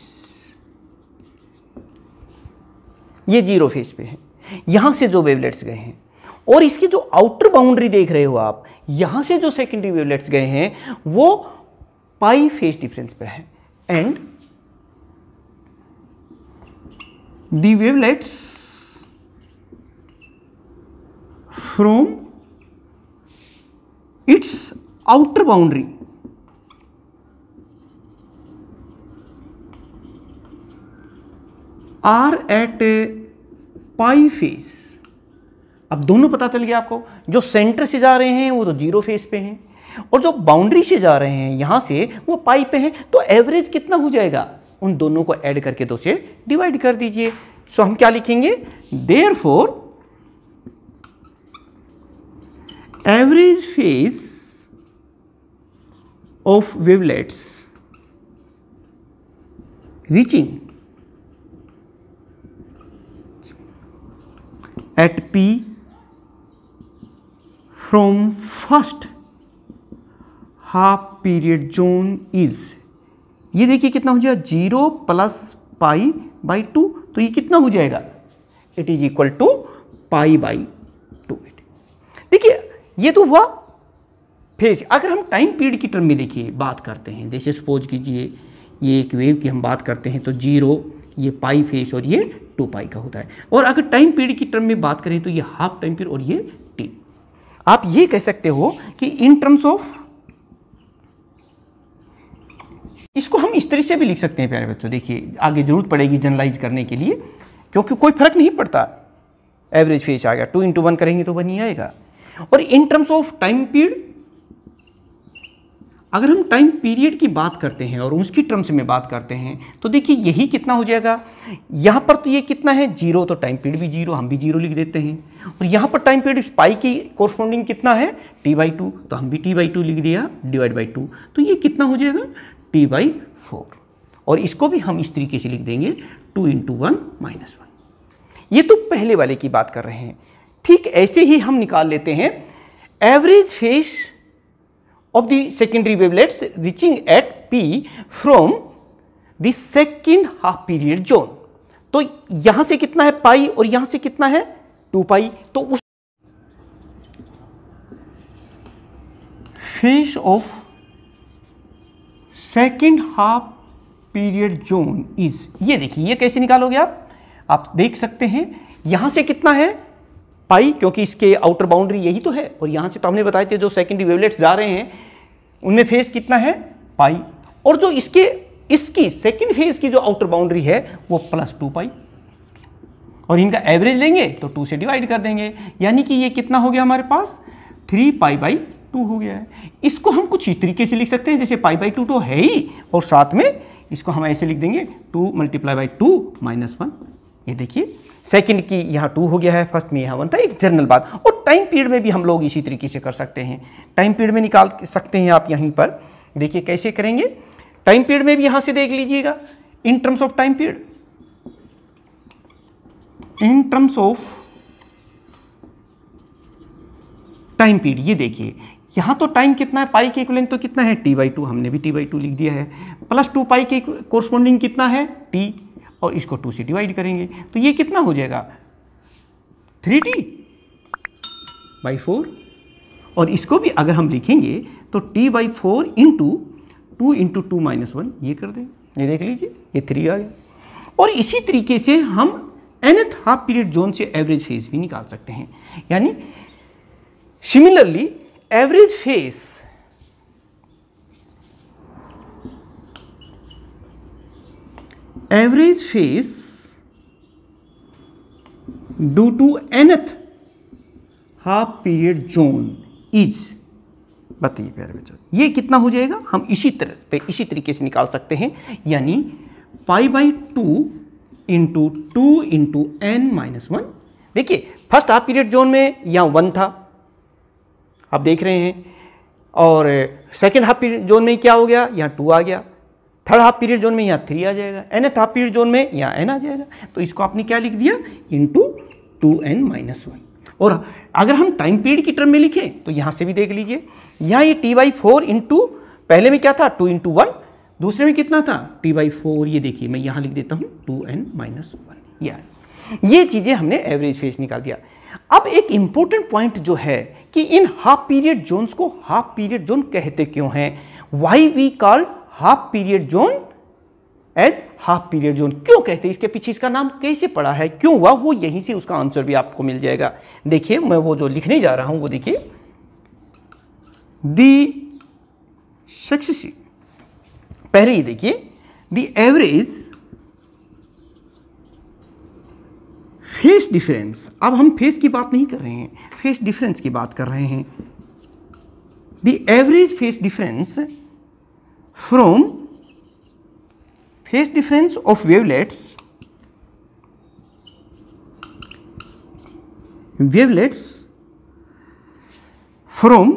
Speaker 1: ये जीरो फेज पे है, यहां से जो वेवलेट्स गए हैं, और इसकी जो आउटर बाउंड्री देख रहे हो आप, यहां से जो सेकेंडरी वेवलेट्स गए हैं वो पाई फेज डिफरेंस पे है। And the wavelets from its outer boundary are at pi phase. अब दोनों पता चल गया आपको, जो सेंटर से जा रहे हैं वो तो जीरो फेज पे हैं और जो बाउंड्री से जा रहे हैं यहां से वो पाई पे हैं। तो एवरेज कितना हो जाएगा, उन दोनों को ऐड करके 2 से डिवाइड कर दीजिए। सो हम क्या लिखेंगे, therefore average phase of wavelets reaching at P from first half period zone is, ये देखिए कितना हो जाएगा, 0 प्लस पाई बाई 2। तो ये कितना हो जाएगा, it is equal to pi by 2। देखिए ये तो हुआ फेज। अगर हम टाइम पीरियड की टर्म में देखिए बात करते हैं, जैसे सपोज कीजिए ये एक वेव की हम बात करते हैं तो 0, ये पाई फेज और ये 2 पाई का होता है। और अगर टाइम पीरियड की टर्म में बात करें तो ये हाफ टाइम पीरियड और ये टी। आप ये कह सकते हो कि इन टर्म्स ऑफ, इसको हम इस तरह से भी लिख सकते हैं प्यारे बच्चों। देखिए आगे जरूरत पड़ेगी जनरलाइज करने के लिए, क्योंकि कोई फर्क नहीं पड़ता, एवरेज फेज आ गया, 2 into 1 करेंगे तो 1 ही आएगा। और in terms of time period, अगर हम टाइम पीरियड की बात करते हैं और उसकी टर्म्स में बात करते हैं तो देखिए यही कितना हो जाएगा, यहाँ पर तो ये कितना है 0, तो टाइम पीरियड भी 0, हम भी 0 लिख देते हैं। और यहाँ पर टाइम पीरियड पाई की कोरस्पॉन्डिंग कितना है t/2, तो हम भी t/2 लिख दिया डिवाइड बाई 2। तो ये कितना हो जाएगा t/4। और इसको भी हम इस तरीके से लिख देंगे 2 into 1 - 1। ये तो पहले वाले की बात कर रहे हैं। ठीक ऐसे ही हम निकाल लेते हैं average phase of the secondary wavelets reaching at P from the second half period zone। तो यहां से कितना है पाई और यहां से कितना है 2 पाई। तो उस phase of second half period zone is, ये देखिए ये कैसे निकालोगे आप देख सकते हैं, यहां से कितना है पाई, क्योंकि इसके आउटर बाउंड्री यही तो है, और यहाँ से तो हमने बताए थे जो सेकेंडरी वेवलेट्स जा रहे हैं उनमें फेज कितना है पाई, और जो इसकी सेकेंड फेज की जो आउटर बाउंड्री है वो +2 पाई, और इनका एवरेज लेंगे तो 2 से डिवाइड कर देंगे, यानी कि ये कितना हो गया हमारे पास 3 π/2 हो गया है। इसको हम कुछ इस तरीके से लिख सकते हैं, जैसे π/2 तो है ही, और साथ में इसको हम ऐसे लिख देंगे 2 × 2 - 1। ये देखिए सेकंड की यहाँ 2 हो गया है, फर्स्ट में यहाँ 1 था, एक जनरल बात। और टाइम पीरियड में भी हम लोग इसी तरीके से कर सकते हैं, टाइम पीरियड में निकाल सकते हैं आप यहीं पर। देखिए कैसे करेंगे, टाइम पीरियड में भी यहाँ से देख लीजिएगा, in terms of time period, in terms of time period. ये देखिए यहाँ तो टाइम कितना है, पाई के इक्विवेलेंट तो कितना है T/2, हमने भी T/2 लिख दिया है, +2 पाई के कोरस्पॉन्डिंग कितना है T, और इसको 2 से डिवाइड करेंगे तो ये कितना हो जाएगा 3T/4, और इसको भी अगर हम लिखेंगे तो T/4 × 2 × 2 - 1 ये कर दें। ये देख लीजिए ये 3 आ गया। और इसी तरीके से हम nth हाफ पीरियड जोन से एवरेज फेज भी निकाल सकते हैं, यानी similarly average phase due to nth half period zone is, बताइए प्यारे बच्चों ये कितना हो जाएगा, हम इसी तरीके से निकाल सकते हैं, यानी π/2 × 2 × n - 1। देखिए फर्स्ट हाफ पीरियड जोन में यहाँ 1 था, आप देख रहे हैं, और सेकेंड हाफ पीरियड जोन में क्या हो गया, यहाँ 2 आ गया, थर्ड हाफ पीरियड जोन में यहाँ 3 आ जाएगा, nth हाफ पीरियड जोन में यहाँ n आ जाएगा। तो इसको आपने क्या लिख दिया, × 2n - 1। और अगर हम टाइम पीरियड की टर्म में लिखें तो यहाँ से भी देख लीजिए, यहाँ ये T/4 × पहले में क्या था 2 × 1, दूसरे में कितना था T/4, ये देखिए मैं यहाँ लिख देता हूँ 2n - 1। ये चीज़ें हमने एवरेज फेज निकाल दिया। अब एक इंपॉर्टेंट पॉइंट जो है कि इन हाफ पीरियड जोन्स को हाफ पीरियड जोन कहते क्यों हैं, why we called half period zone as half period zone, क्यों कहते हैं, इसके पीछे इसका नाम कैसे पड़ा है, क्यों हुआ, वो यहीं से उसका आंसर भी आपको मिल जाएगा। देखिए मैं वो जो लिखने जा रहा हूं वो देखिए, दी सक्सेसिव, पहले ये देखिए दी एवरेज फेस डिफरेंस, अब हम फेस की बात नहीं कर रहे हैं, फेस डिफरेंस की बात कर रहे हैं। The average phase difference from phase difference of wavelets from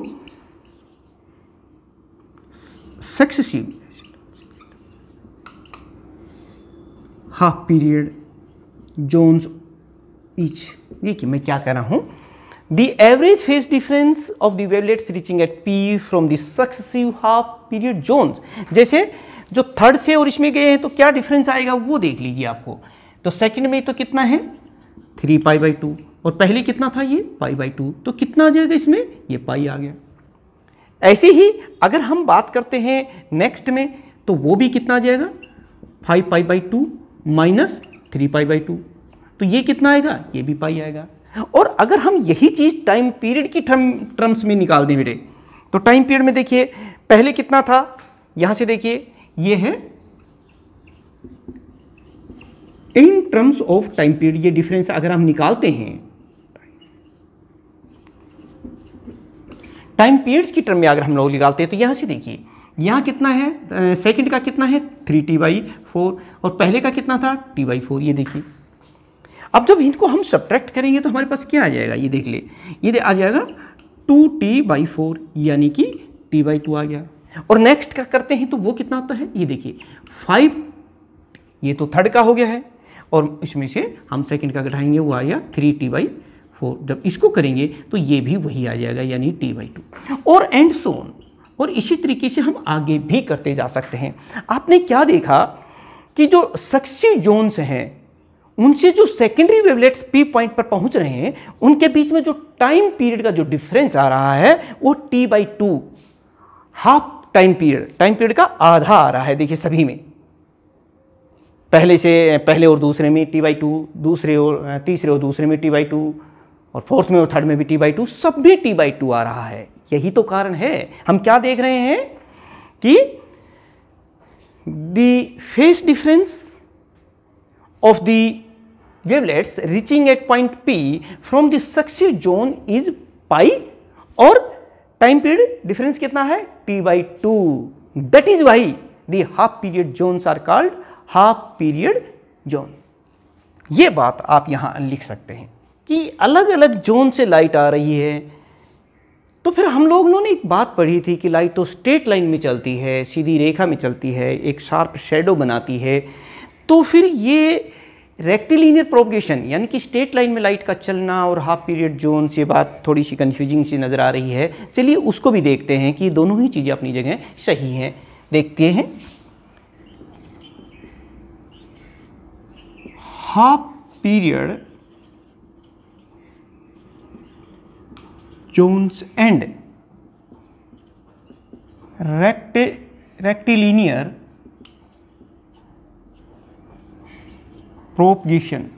Speaker 1: successive half period zones each. देखिए मैं क्या कह रहा हूं, the average phase difference of the wavelets reaching at P from the successive half period zones, जैसे जो third से और इसमें गए हैं तो क्या डिफरेंस आएगा वो देख लीजिए आपको। तो सेकंड में तो कितना है 3π/2, और पहले कितना था ये π/2, तो कितना आ जाएगा इसमें, ये पाई आ गया। ऐसे ही अगर हम बात करते हैं नेक्स्ट में तो वो भी कितना आ जाएगा 5π/2 माइनस 3π/2, तो ये कितना आएगा, ये भी पाई आएगा। और अगर हम यही चीज टाइम पीरियड की टर्म्स में निकाल दें बेटे, तो टाइम पीरियड में देखिए पहले कितना था, यहां से देखिए ये है in terms of time period, ये डिफरेंस अगर हम निकालते हैं टाइम पीरियड्स की टर्म में अगर हम लोग निकालते हैं तो यहां से देखिए यहाँ कितना है, सेकंड का कितना है 3T/4, और पहले का कितना था T/4, ये देखिए। अब जब इनको हम सब्ट्रैक्ट करेंगे तो हमारे पास क्या आ जाएगा, ये देख ले, ये आ जाएगा 2T/4, यानी कि T/2 आ गया। और नेक्स्ट का करते हैं तो वो कितना आता है, ये देखिए 5, ये तो थर्ड का हो गया है, और इसमें से हम सेकंड का घटाएंगे वो आ गया 3T/4। जब इसको करेंगे तो ये भी वही आ जाएगा, यानी T/2, और एंड सो ऑन। और इसी तरीके से हम आगे भी करते जा सकते हैं। आपने क्या देखा कि जो सक्सेसिव जोन्स हैं उनसे जो सेकेंडरी वेवलेट्स P पॉइंट पर पहुंच रहे हैं उनके बीच में जो टाइम पीरियड का जो डिफरेंस आ रहा है वो T/2, हाफ टाइम पीरियड का आधा आ रहा है। देखिए सभी में पहले और दूसरे में T/2, दूसरे और तीसरे और दूसरे में T/2, और फोर्थ में और थर्ड में भी t/2, सब भी t/2 आ रहा है। यही तो कारण है। हम क्या देख रहे हैं कि the phase difference of the wavelets reaching at point P from the successive zone is pi, और टाइम पीरियड डिफरेंस कितना है, t/2। That is why the half period zones are called half period zone. ये बात आप यहां लिख सकते हैं कि अलग अलग जोन से लाइट आ रही है। तो फिर हम लोगों ने एक बात पढ़ी थी कि लाइट तो स्ट्रेट लाइन में चलती है, सीधी रेखा में चलती है, एक शार्प शेडो बनाती है। तो फिर ये रेक्टिलिनियर प्रोपगेशन यानी कि स्ट्रेट लाइन में लाइट का चलना और हाफ पीरियड जोन से बात थोड़ी सी कंफ्यूजिंग सी नज़र आ रही है। चलिए उसको भी देखते हैं कि दोनों ही चीज़ें अपनी जगह सही हैं। देखते हैं half period zones and rectilinear propagation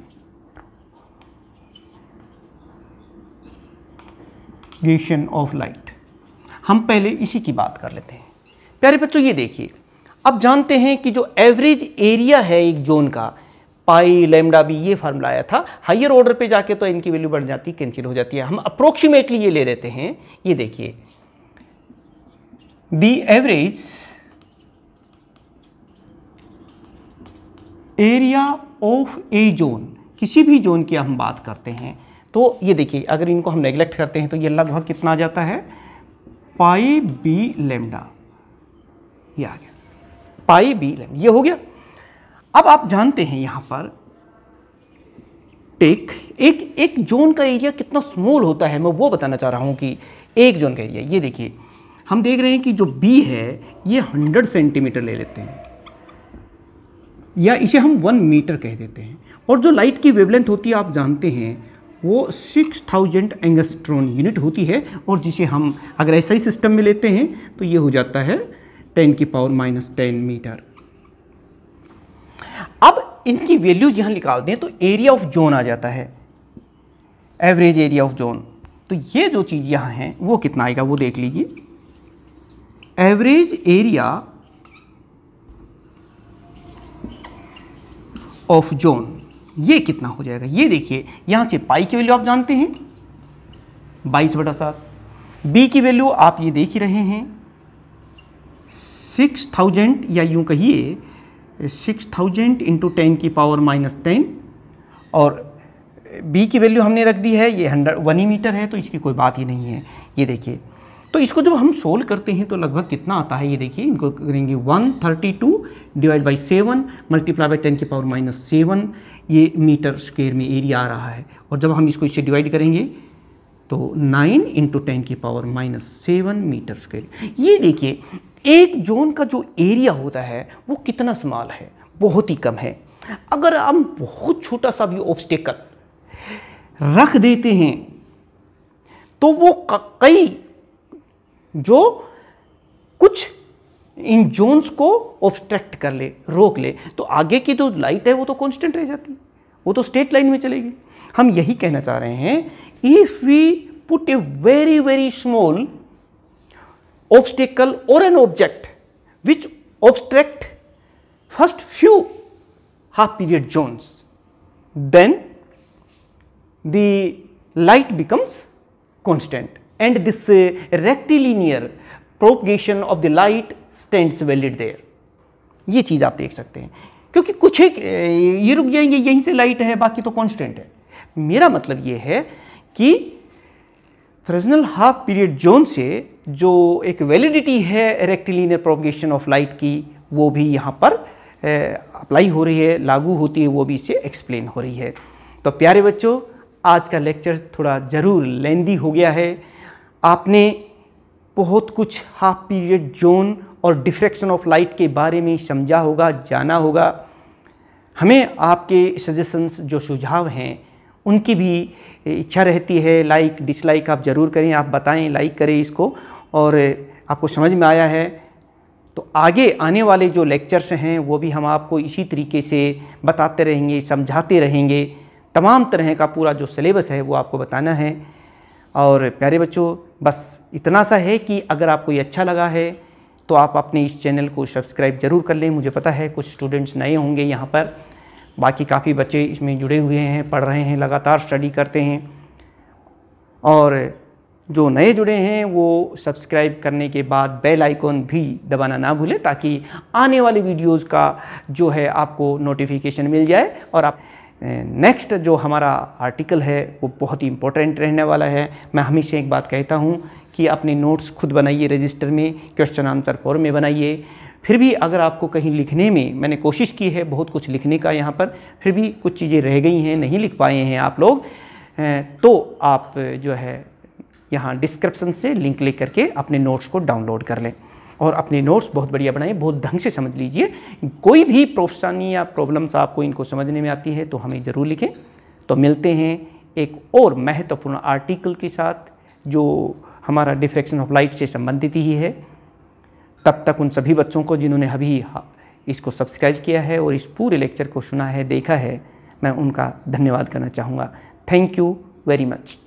Speaker 1: of light. हम पहले इसी की बात कर लेते हैं। प्यारे बच्चों ये देखिए, अब जानते हैं कि जो एवरेज एरिया है एक जोन का, पाई लैम्डा भी ये फार्मूला आया था। हायर ऑर्डर पे जाके तो इनकी वैल्यू बढ़ जाती, कैंसिल हो जाती है। हम अप्रोक्सीमेटली ये ले लेते हैं। ये देखिए, the average area of A zone, किसी भी जोन की हम बात करते हैं तो ये देखिए, अगर इनको हम नेग्लेक्ट करते हैं तो ये लगभग कितना आ जाता है, पाई बी लैम्डा। ये आ गया पाई बी लैम्डा, ये हो गया। अब आप जानते हैं यहां पर एक जोन का एरिया कितना स्मॉल होता है, मैं वो बताना चाह रहा हूं कि एक जोन का एरिया, ये देखिए हम देख रहे हैं कि जो बी है ये 100 सेंटीमीटर ले लेते हैं, या इसे हम 1 मीटर कह देते हैं। और जो लाइट की वेवलेंथ होती है आप जानते हैं वो 6000 एंगस्ट्रॉन यूनिट होती है, और जिसे हम अगर ऐसा ही सिस्टम में लेते हैं तो ये हो जाता है 10⁻⁻10 मीटर। अब इनकी वैल्यूज यहां निकाल दें तो एरिया ऑफ जोन आ जाता है, एवरेज एरिया ऑफ जोन। तो ये जो चीज़ यहां है वो कितना आएगा वो देख लीजिए, एवरेज एरिया ऑफ जोन ये कितना हो जाएगा। ये देखिए यहां से पाई की वैल्यू आप जानते हैं 22/7, बी की वैल्यू आप ये देख ही रहे हैं 6000, या यूं कहिए 6000 इंटू 10⁻⁻10, और बी की वैल्यू हमने रख दी है ये 1 ही मीटर है, तो इसकी कोई बात ही नहीं है। ये देखिए, तो इसको जब हम सोल्व करते हैं तो लगभग कितना आता है, ये देखिए इनको करेंगे 132 डिवाइड बाई 7 मल्टीप्लाई बाई 10⁻⁻7, ये मीटर स्क्वायर में एरिया आ रहा है। और जब हम इसको इससे डिवाइड करेंगे तो 9 इंटू 10⁻⁻7 मीटर स्क्वायर। ये देखिए एक जोन का जो एरिया होता है वो कितना स्मॉल है, बहुत ही कम है। अगर हम बहुत छोटा सा भी ऑब्स्टेकल रख देते हैं तो वो कई जो कुछ इन जोन्स को ऑब्स्ट्रैक्ट कर ले, रोक ले, तो आगे की जो लाइट है वो तो कांस्टेंट रह जाती है, वो तो स्ट्रेट लाइन में चलेगी। हम यही कहना चाह रहे हैं, if we put a very very small obstacle or an object which obstruct first few half period zones, then the light becomes constant and this rectilinear propagation of the light stands valid there। ये चीज़ आप देख सकते हैं, क्योंकि कुछ एक ये रुक जाएंगे, यहीं से लाइट है, बाकी तो कांस्टेंट है। मेरा मतलब ये है कि फ्रेस्नेल हाफ पीरियड जोन से जो एक वैलिडिटी है रेक्टिलिनियर प्रोपगेशन ऑफ लाइट की, वो भी यहाँ पर अप्लाई हो रही है, लागू होती है, वो भी इससे एक्सप्लेन हो रही है। तो प्यारे बच्चों, आज का लेक्चर थोड़ा ज़रूर लेंदी हो गया है। आपने बहुत कुछ हाफ पीरियड जोन और डिफ्रैक्शन ऑफ लाइट के बारे में समझा होगा, जाना होगा। हमें आपके सजेशंस जो सुझाव हैं उनकी भी इच्छा रहती है, लाइक डिसलाइक आप ज़रूर करें, आप बताएं, लाइक करें इसको, और आपको समझ में आया है तो आगे आने वाले जो लेक्चर्स हैं वो भी हम आपको इसी तरीके से बताते रहेंगे, समझाते रहेंगे। तमाम तरह का पूरा जो सिलेबस है वो आपको बताना है। और प्यारे बच्चों, बस इतना सा है कि अगर आपको ये अच्छा लगा है तो आप अपने इस चैनल को सब्सक्राइब ज़रूर कर लें। मुझे पता है कुछ स्टूडेंट्स नए होंगे यहाँ पर, बाकी काफ़ी बच्चे इसमें जुड़े हुए हैं, पढ़ रहे हैं, लगातार स्टडी करते हैं। और जो नए जुड़े हैं वो सब्सक्राइब करने के बाद बेल आइकॉन भी दबाना ना भूलें, ताकि आने वाले वीडियोज़ का जो है आपको नोटिफिकेशन मिल जाए। और आप नेक्स्ट जो हमारा आर्टिकल है वो बहुत ही इम्पोर्टेंट रहने वाला है। मैं हमेशा एक बात कहता हूँ कि अपने नोट्स खुद बनाइए, रजिस्टर में क्वेश्चन आंसर फॉर्म में बनाइए। फिर भी अगर आपको कहीं लिखने में, मैंने कोशिश की है बहुत कुछ लिखने का यहाँ पर, फिर भी कुछ चीज़ें रह गई हैं, नहीं लिख पाए हैं आप लोग, तो आप जो है यहाँ डिस्क्रिप्शन से लिंक ले करके अपने नोट्स को डाउनलोड कर लें और अपने नोट्स बहुत बढ़िया बनाएं, बहुत ढंग से समझ लीजिए। कोई भी परेशानी या प्रॉब्लम्स आपको इनको समझने में आती है तो हमें ज़रूर लिखें। तो मिलते हैं एक और महत्वपूर्ण आर्टिकल के साथ जो हमारा डिफ्रैक्शन ऑफ लाइट से संबंधित ही है। तब तक उन सभी बच्चों को जिन्होंने अभी इसको सब्सक्राइब किया है और इस पूरे लेक्चर को सुना है, देखा है, मैं उनका धन्यवाद करना चाहूँगा। Thank you very much.